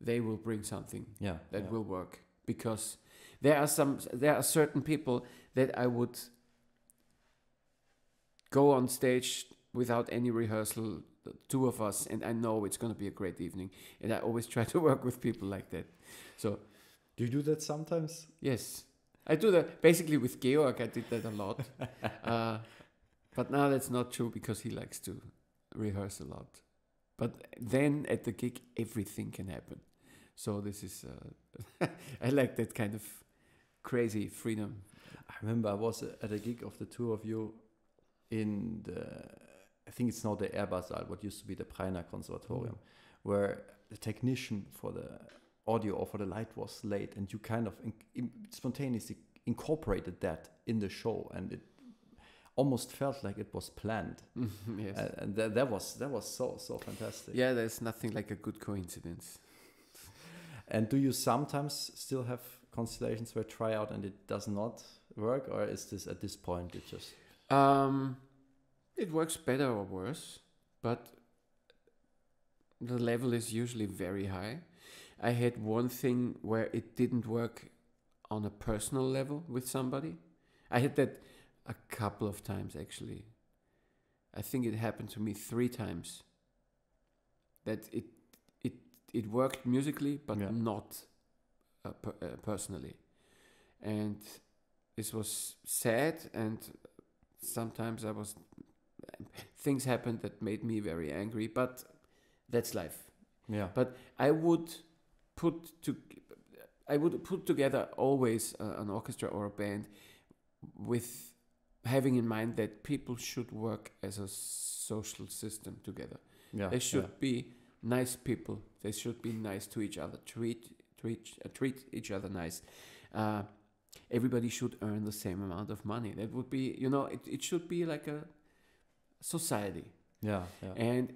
they will bring something that will work. Because there are certain people that I would go on stage without any rehearsal, the two of us, and I know it's going to be a great evening. And I always try to work with people like that. So, do you do that sometimes? Yes, I do that. Basically with Georg, I did that a lot. But now that's not true, because he likes to rehearse a lot. But then at the gig, everything can happen. So this is, I like that kind of crazy freedom. I remember I was at a gig of the two of you in I think it's now the Ehrbarsaal, what used to be the Preiner Conservatorium, where the technician for the audio or for the light was late, and you kind of spontaneously incorporated that in the show, and it almost felt like it was planned. Yes. And that was so fantastic. Yeah, there's nothing like a good coincidence. And do you sometimes still have constellations where try out and it does not work, or is this at this point it just? It works better or worse, but the level is usually very high. I had one thing where it didn't work on a personal level with somebody. I had that a couple of times actually. I think it happened to me 3 times. That it worked musically, but not personally. And this was sad, and sometimes things happened that made me very angry, but that's life. Yeah. But I would put together always an orchestra or a band with having in mind that people should work as a social system together. Yeah. They should be nice people. They should be nice to each other. Treat each other nice. Everybody should earn the same amount of money. That would be, it should be like a society. Yeah. And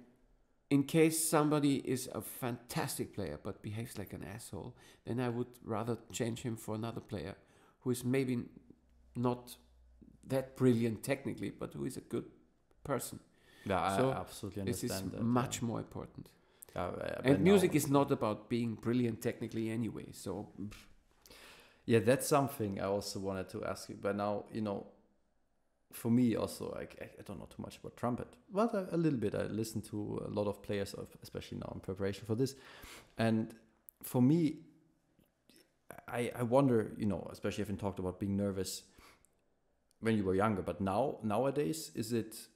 in case somebody is a fantastic player but behaves like an asshole, then I would rather change him for another player who is maybe not that brilliant technically, but who is a good person. Yeah, so I absolutely this understand is that. much more important. But And music is not about being brilliant technically anyway. So yeah, that's something I also wanted to ask you. But now, for me also, I don't know too much about trumpet, but a little bit. I listen to a lot of players, especially now in preparation for this. And for me, I wonder, especially having talked about being nervous when you were younger, but nowadays, is it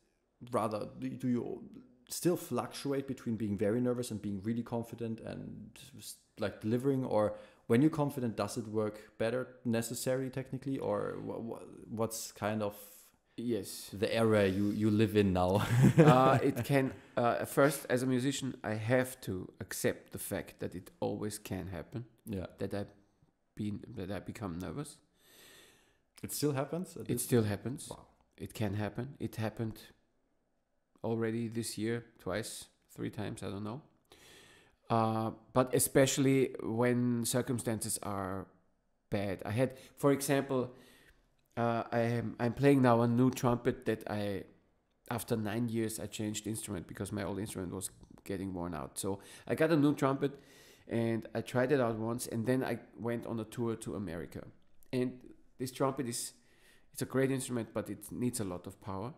rather, do you still fluctuate between being very nervous and being really confident and like delivering, or when you're confident, does it work better necessarily technically, or what's kind of the era you live in now? It can first, as a musician, I have to accept the fact that it always can happen. Yeah, that I become nervous. It still happens. It still happens. Wow. It can happen. It happened already this year twice, 3 times. I don't know. But especially when circumstances are bad. I had, for example, I'm playing now a new trumpet that after 9 years, I changed instrument because my old instrument was getting worn out. So I got a new trumpet and I tried it out once, and then I went on a tour to America. And this trumpet it's a great instrument, but it needs a lot of power.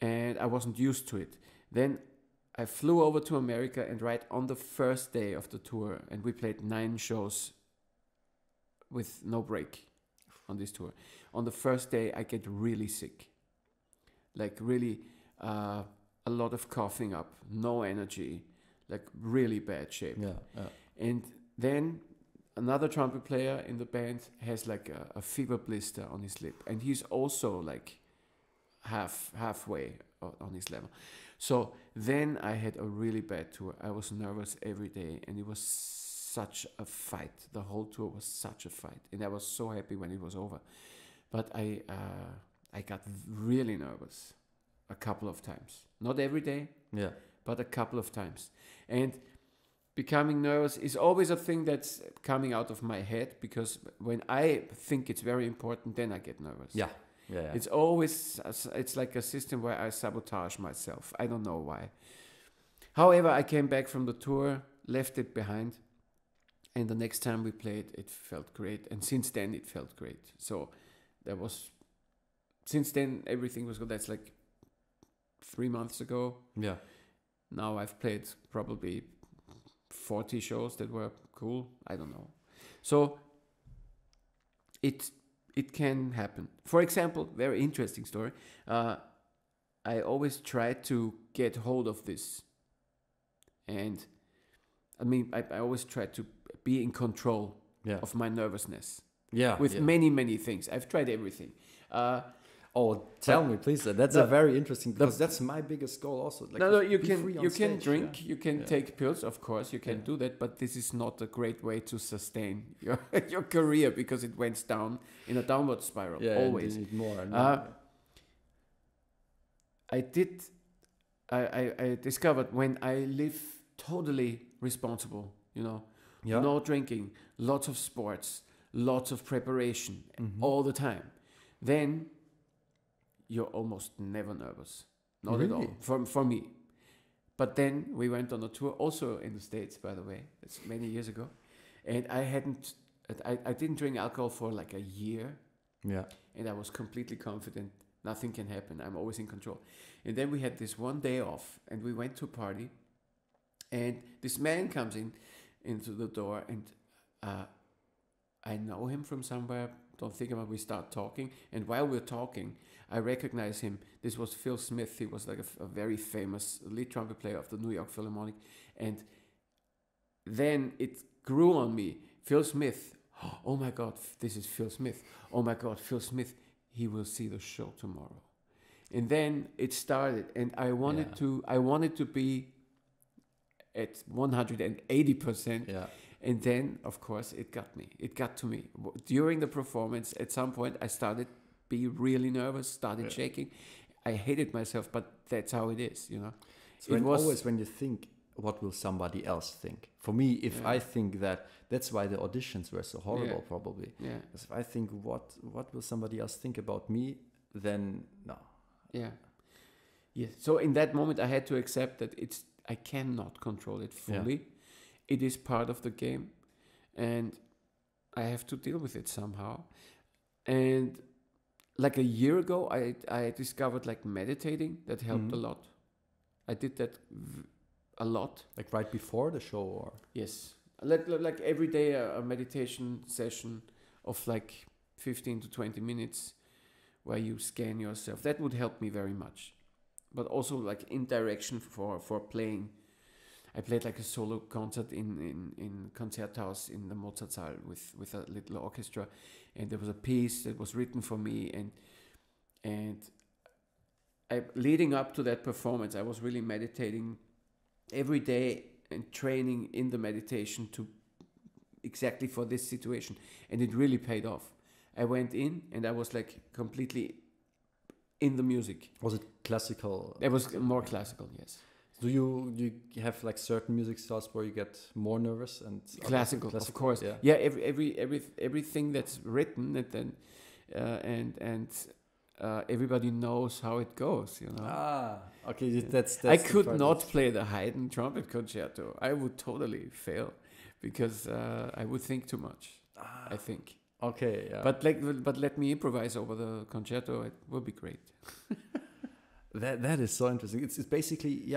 And I wasn't used to it. Then I flew over to America, and right on the first day of the tour, and we played 9 shows with no break on this tour. On the first day, I get really sick. Like really a lot of coughing up, no energy, like really bad shape. Yeah. And then another trumpet player in the band has like a fever blister on his lip, and he's also like halfway on his level. So then I had a really bad tour. I was nervous every day, and it was such a fight. The whole tour was such a fight, and I was so happy when it was over. But I got really nervous a couple of times. Not every day, but a couple of times. And becoming nervous is always a thing that's coming out of my head, because when I think it's very important, then I get nervous. Yeah. It's always, it's like a system where I sabotage myself. I don't know why. However, I came back from the tour, left it behind, and the next time we played, it felt great. And since then, it felt great. So since then, everything was good. That's like 3 months ago. Yeah. Now I've played probably 40 shows that were cool. I don't know. So it can happen. For example, very interesting story. I always try to get hold of this. And I mean, I always try to be in control of my nervousness. Yeah. With many, many things. I've tried everything. Tell me, please. That's a very interesting, because that's my biggest goal also. Like, no, you can stage, drink, you can take pills, of course, you can do that, but this is not a great way to sustain your career, because it went down in a downward spiral. Always. You need more and more. I discovered when I live totally responsible, no drinking, lots of sports, lots of preparation all the time. Then you're almost never nervous. Not at all, for me. But then we went on a tour, also in the States, by the way. It's many years ago. And I didn't drink alcohol for like a year. Yeah. And I was completely confident. Nothing can happen. I'm always in control. And then we had this one day off, and we went to a party. And this man comes into the door, and I know him from somewhere. Don't think about it. We start talking. And while we're talking, I recognize him. This was Phil Smith. He was like a very famous lead trumpet player of the New York Philharmonic. And then it grew on me. Phil Smith. Oh my God, this is Phil Smith. Oh my God, Phil Smith. He will see the show tomorrow. And then it started. And I wanted to be at 180%. Yeah. And then, of course, it got me. It got to me. During the performance, at some point, I started be really nervous, started shaking. I hated myself, but that's how it is, you know. So always when you think, what will somebody else think? For me, if I think that's why the auditions were so horrible, probably. Yeah. Because if I think, what will somebody else think about me, then no. Yeah. Yes. So in that moment, I had to accept that I cannot control it fully. Yeah. It is part of the game, and I have to deal with it somehow. And like a year ago, I discovered like meditating. That helped a lot. I did that a lot. Like right before the show, or? Yes. Like every day a meditation session of like 15 to 20 minutes where you scan yourself. That would help me very much. But also like in direction for playing. I played like a solo concert in Concerthaus in the Mozartsaal with a little orchestra, and there was a piece that was written for me, and leading up to that performance, I was really meditating every day and training in the meditation to exactly for this situation, and it really paid off. I went in and I was like completely in the music. Was it classical? It was more classical, yes. Do you have like certain music styles where you get more nervous and classical, of course? Yeah. Everything that's written and everybody knows how it goes, you know. Okay, that's I could not play the Haydn trumpet concerto. I would totally fail because I would think too much. I think. Okay, yeah. But let me improvise over the concerto. It will be great. That is so interesting. It's basically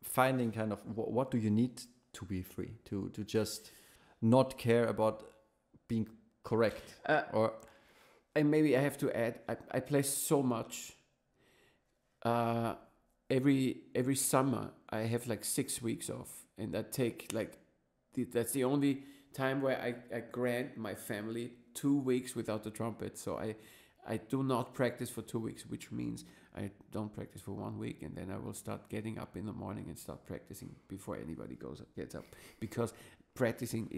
finding kind of what do you need to be free, to just not care about being correct or. And maybe I have to add, I play so much. Every summer I have like 6 weeks off, and I take like that's the only time where I grant my family 2 weeks without the trumpet. So I do not practice for 2 weeks, which means I don't practice for 1 week, and then I will start getting up in the morning and start practicing before anybody gets up, because practicing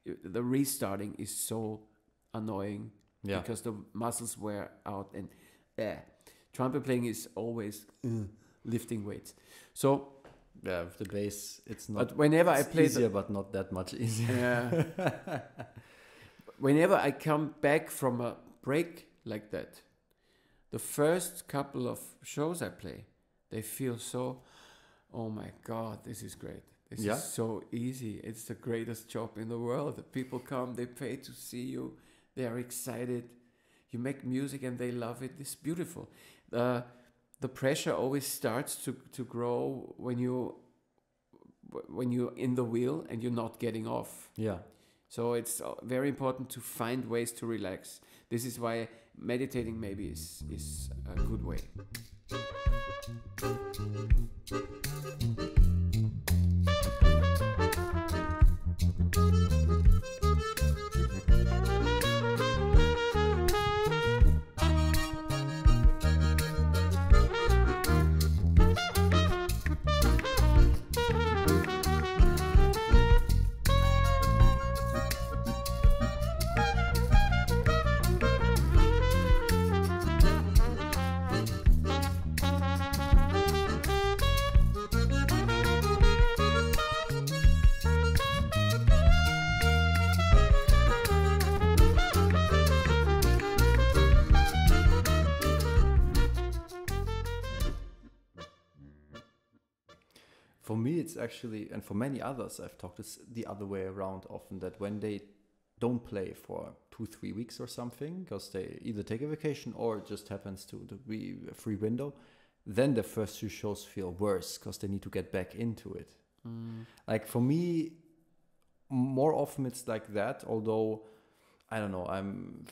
the restarting is so annoying. Yeah. Because the muscles wear out, and trumpet playing is always lifting weights. So with the bass, it's not. But whenever I play, easier, but not that much easier. Yeah. Whenever I come back from a break like that, the first couple of shows I play, they feel so. Oh my God, this is great. This is so easy. It's the greatest job in the world. The people come, they pay to see you. They are excited. You make music and they love it. It's beautiful. The pressure always starts to grow when you're in the wheel and you're not getting off. Yeah. So it's very important to find ways to relax. This is why meditating maybe is a good way. it's actually, and for many others, I've talked this the other way around often, that when they don't play for 2-3 weeks or something, because they either take a vacation or it just happens to be a free window, then the first two shows feel worse because they need to get back into it. Like for me, more often it's like that, although I don't know, I'm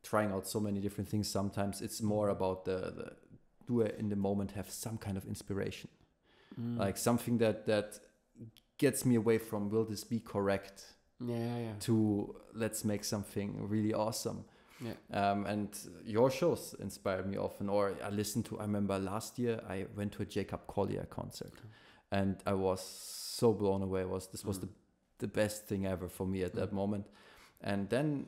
trying out so many different things. Sometimes it's more about the do I in the moment have some kind of inspiration, like something that gets me away from will this be correct, to let's make something really awesome. And your shows inspired me often, or I remember last year I went to a Jacob Collier concert, and I was so blown away. This was the best thing ever for me at that moment. And then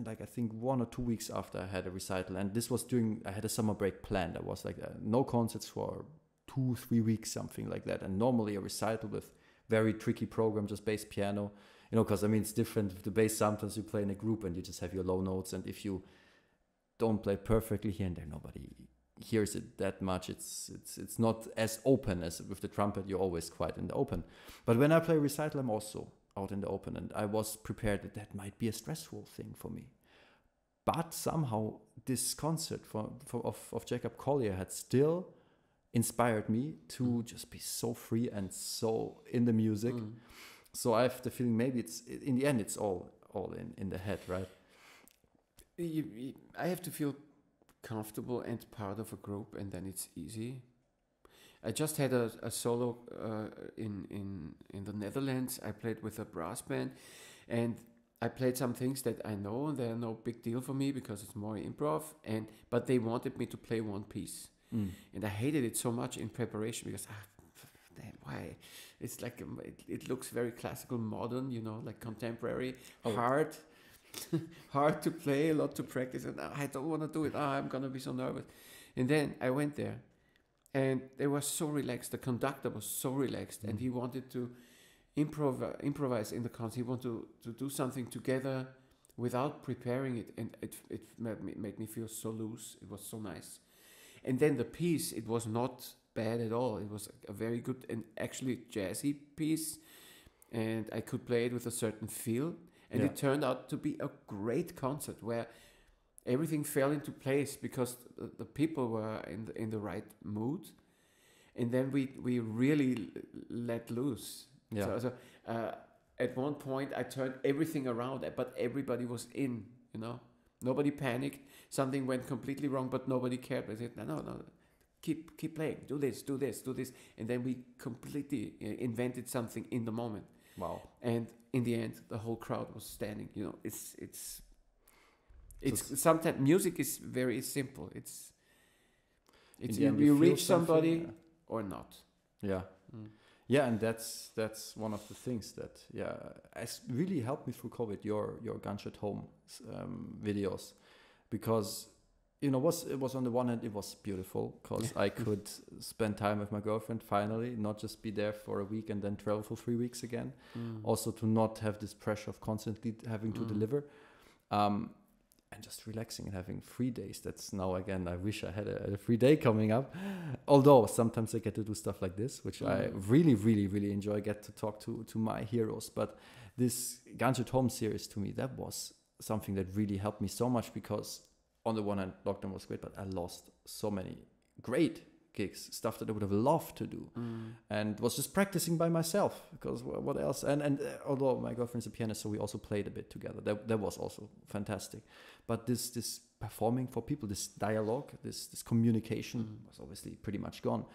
like I think 1 or 2 weeks after, I had a recital, and this was I had a summer break planned. I was like no concerts for 2-3 weeks, something like that. And normally a recital with very tricky program, just bass piano, because I mean it's different with the bass. Sometimes you play in a group and you just have your low notes, and if you don't play perfectly here and there, nobody hears it that much. It's not as open as with the trumpet. You're always quite in the open. But when I play recital, I'm also out in the open, and I was prepared that might be a stressful thing for me. But somehow this concert of Jacob Collier had still inspired me to just be so free and so in the music. So I have the feeling maybe in the end it's all in the head, right? I have to feel comfortable and part of a group, and then it's easy. I just had a solo in the Netherlands. I played with a brass band, and I played some things that I know, and they're no big deal for me because it's more improv. But they wanted me to play one piece, and I hated it so much in preparation because damn, why? It's like it looks very classical, modern, like contemporary, hard. Hard to play, a lot to practice, and I don't want to do it. I'm gonna be so nervous. And then I went there, and they were so relaxed. The conductor was so relaxed, and he wanted to improvise in the concert. He wanted to do something together without preparing it, and it made me feel so loose. It was so nice. And then the piece, it was not bad at all. It was a very good and actually jazzy piece, and I could play it with a certain feel. And it turned out to be a great concert where everything fell into place because the people were in the right mood, and then we really let loose. So at one point I turned everything around, but everybody was in. Nobody panicked. Something went completely wrong, but nobody cared. I said, no, keep playing. Do this, and then we completely invented something in the moment. Wow! And in the end, the whole crowd was standing. It's sometimes music is very simple. It's you reach somebody or not. Yeah, and that's one of the things that has really helped me through COVID. Your Gansch at Home videos, because it was on the one hand it was beautiful because I could spend time with my girlfriend finally, not just be there for a week and then travel for 3 weeks again. Also to not have this pressure of constantly having to deliver, and just relaxing and having 3 days. That's now again, I wish I had a free day coming up. Although sometimes I get to do stuff like this, which I really, really, really enjoy. I get to talk to my heroes. But this Gansch at Home series, to me, that was something that really helped me so much, because on the one hand, lockdown was great, but I lost so many great gigs, stuff that I would have loved to do, and was just practicing by myself, because what else? And although my girlfriend's a pianist, so we also played a bit together. That was also fantastic. But this performing for people, this dialogue, this communication was obviously pretty much gone.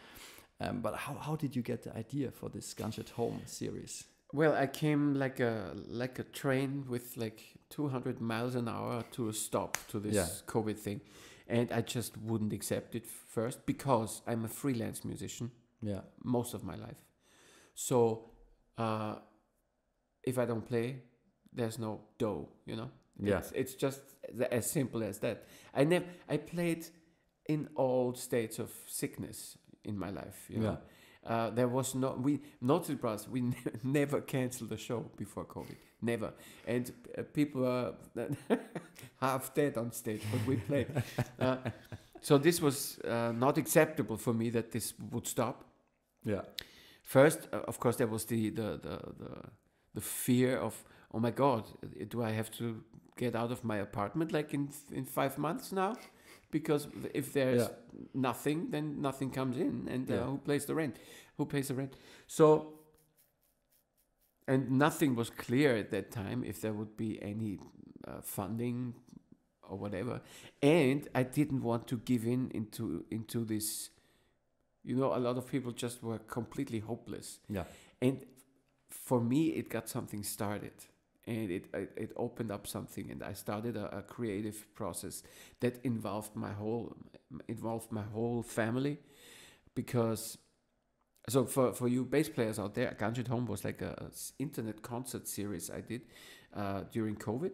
But how did you get the idea for this Gansch at Home series? Well, I came like a train with like 200 miles an hour to a stop to this COVID thing. And I just wouldn't accept it first because I'm a freelance musician most of my life. So if I don't play, there's no dough, It's just as simple as that. I played in all states of sickness in my life, There was not surprised. We never canceled a show before COVID, never. And people were half dead on stage, but we played. So this was not acceptable for me that this would stop. Yeah. First, of course, there was the fear of, oh my God, do I have to get out of my apartment like in 5 months now? Because if there's nothing, then nothing comes in, and who pays the rent? Who pays the rent? So, and nothing was clear at that time if there would be any funding or whatever. And I didn't want to give in into this. You know, a lot of people just were completely hopeless. Yeah. And for me, it got something started, and it opened up something, and I started a creative process that involved my whole family, because. So for you bass players out there, Gansch at Home was like a internet concert series I did during COVID,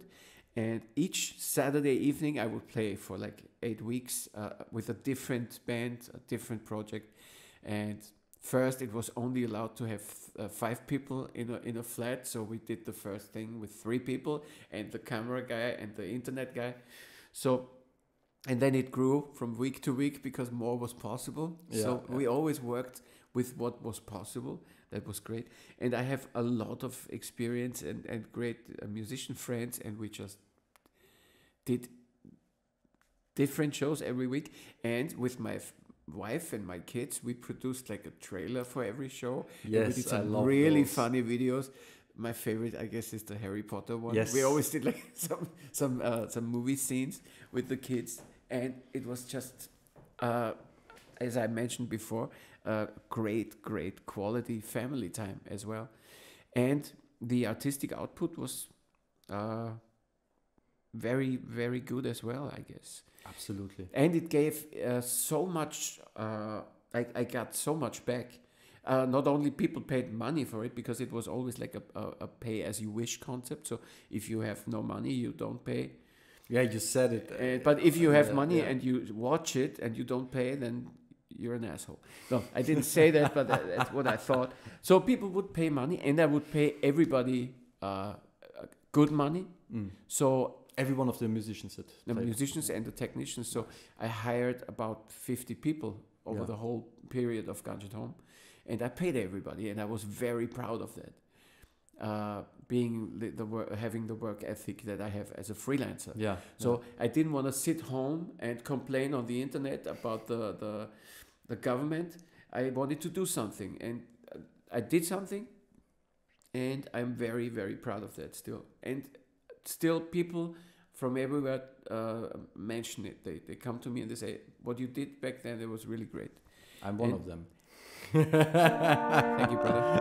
and each Saturday evening I would play for like 8 weeks with a different band, a different project. And first it was only allowed to have 5 people in a flat, so we did the first thing with 3 people and the camera guy and the internet guy. So, and then it grew from week to week because more was possible. We always worked with what was possible. That was great. And I have a lot of experience and great musician friends, and we just did different shows every week. And with my wife and my kids, we produced like a trailer for every show. Yes, and we did some I love really those. funny videos. My favorite, I guess, is the Harry Potter one. Yes. We always did like some movie scenes with the kids, and it was just, as I mentioned before, great quality family time as well. And the artistic output was very, very good as well, I guess. Absolutely. And it gave so much, I got so much back. Not only people paid money for it, because it was always like a pay as you wish concept. So if you have no money, you don't pay. Yeah, you said it. But if you have money and you watch it and you don't pay, then you're an asshole. No, I didn't say that, but that's what I thought. So people would pay money, and I would pay everybody good money. So Every one of the musicians that the played. musicians and the technicians. So I hired about 50 people over the whole period of Gansch at Home, and I paid everybody, and I was very proud of that. Being having the work ethic that I have as a freelancer. Yeah. So I didn't want to sit home and complain on the internet about the government. I wanted to do something, and I did something, and I'm very, very proud of that still. And still people from everywhere mention it. They come to me and they say, what you did back then, it was really great. I'm one of them. Thank you, brother.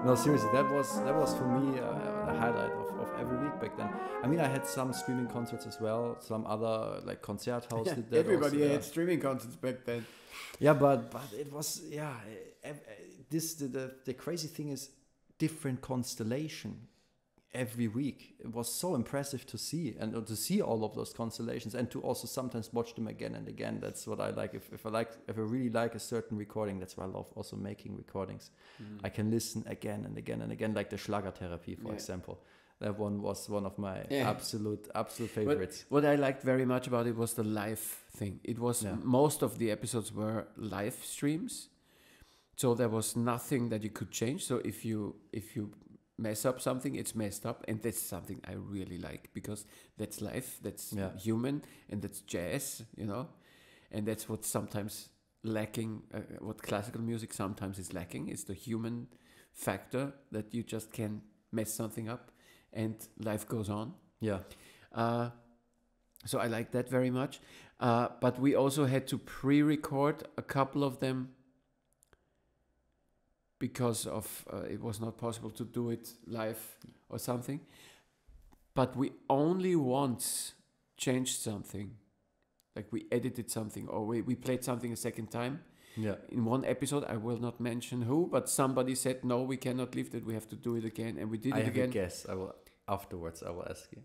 No, seriously, that was for me a highlight of every week back then. I mean, I had some streaming concerts as well. Some other like Konzerthaus did that. Everybody also, had streaming concerts back then. Yeah, but it was the crazy thing is different constellation every week. It was so impressive to see, and to see all of those constellations, and to also sometimes watch them again and again. That's what I like. If I really like a certain recording, that's why I love also making recordings. I can listen again and again and again, like the Schlagertherapie, for example. That one was one of my absolute favorites. What I liked very much about it was the live thing. It was most of the episodes were live streams, so there was nothing that you could change. So if you mess up something, it's messed up, and that's something I really like, because that's life, that's human, and that's jazz, and that's what sometimes lacking, what classical music sometimes is lacking, is the human factor, that you just can mess something up and life goes on. So I like that very much, but we also had to pre-record a couple of them because of it was not possible to do it live or something. But we only once changed something, like we edited something or we played something a second time. Yeah. In one episode, I will not mention who, but somebody said, no, we cannot leave it, we have to do it again. And we did I it have again. a guess. Afterwards, I will ask you.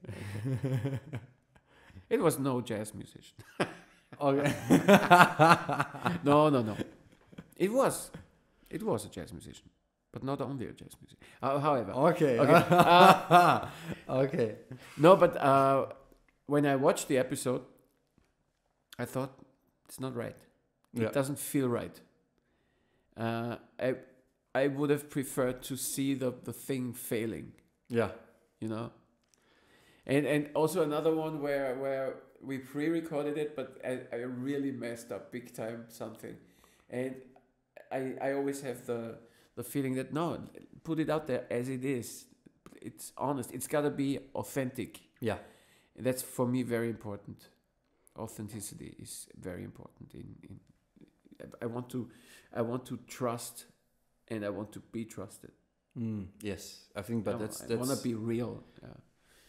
It was no jazz musician. Okay. No. It was a jazz musician, but not only a jazz musician. However. Okay. Okay. Okay. No, but when I watched the episode, I thought, it's not right. It doesn't feel right. I would have preferred to see the thing failing. Yeah. You know, and also another one where we pre-recorded it, but I really messed up big time something, and I always have the feeling that no, put it out there as it is. It's honest. It's gotta be authentic. Yeah. And that's for me very important. Authenticity is very important. I want to trust, and I want to be trusted. Yes, I think, but that's I want to be real. Yeah.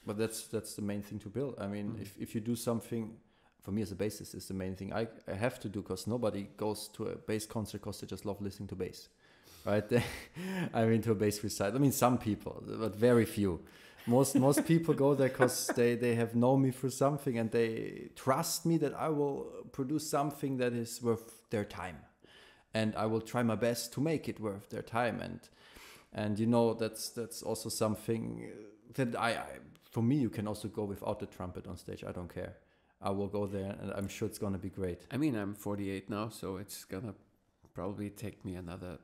But that's the main thing to build. I mean, if you do something, for me as a bassist, is the main thing I have to do, because nobody goes to a bass concert because they just love listening to bass, right? I mean, to a bass recital. I mean, some people, but very few. Most people go there because they have known me for something, and they trust me that I will produce something that is worth their time, and I will try my best to make it worth their time. And you know, that's also something that I for me, you can also go without the trumpet on stage. I don't care. I will go there, and I'm sure it's gonna be great. I mean, I'm 48 now, so it's gonna probably take me another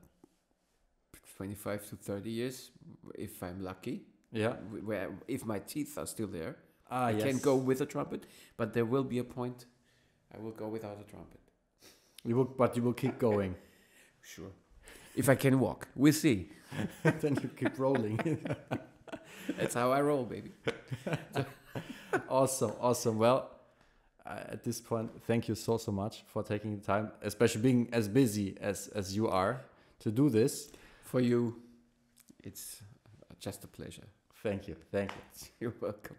25 to 30 years if I'm lucky. Yeah. Where if my teeth are still there, I can go with a trumpet, but there will be a point I will go without a trumpet. But you will keep going. Sure. If I can walk, we'll see. Then you keep rolling. That's how I roll, baby. Awesome. Well, at this point, thank you so much for taking the time, especially being as busy as you are, to do this. For you, it's just a pleasure. Thank you. You're welcome.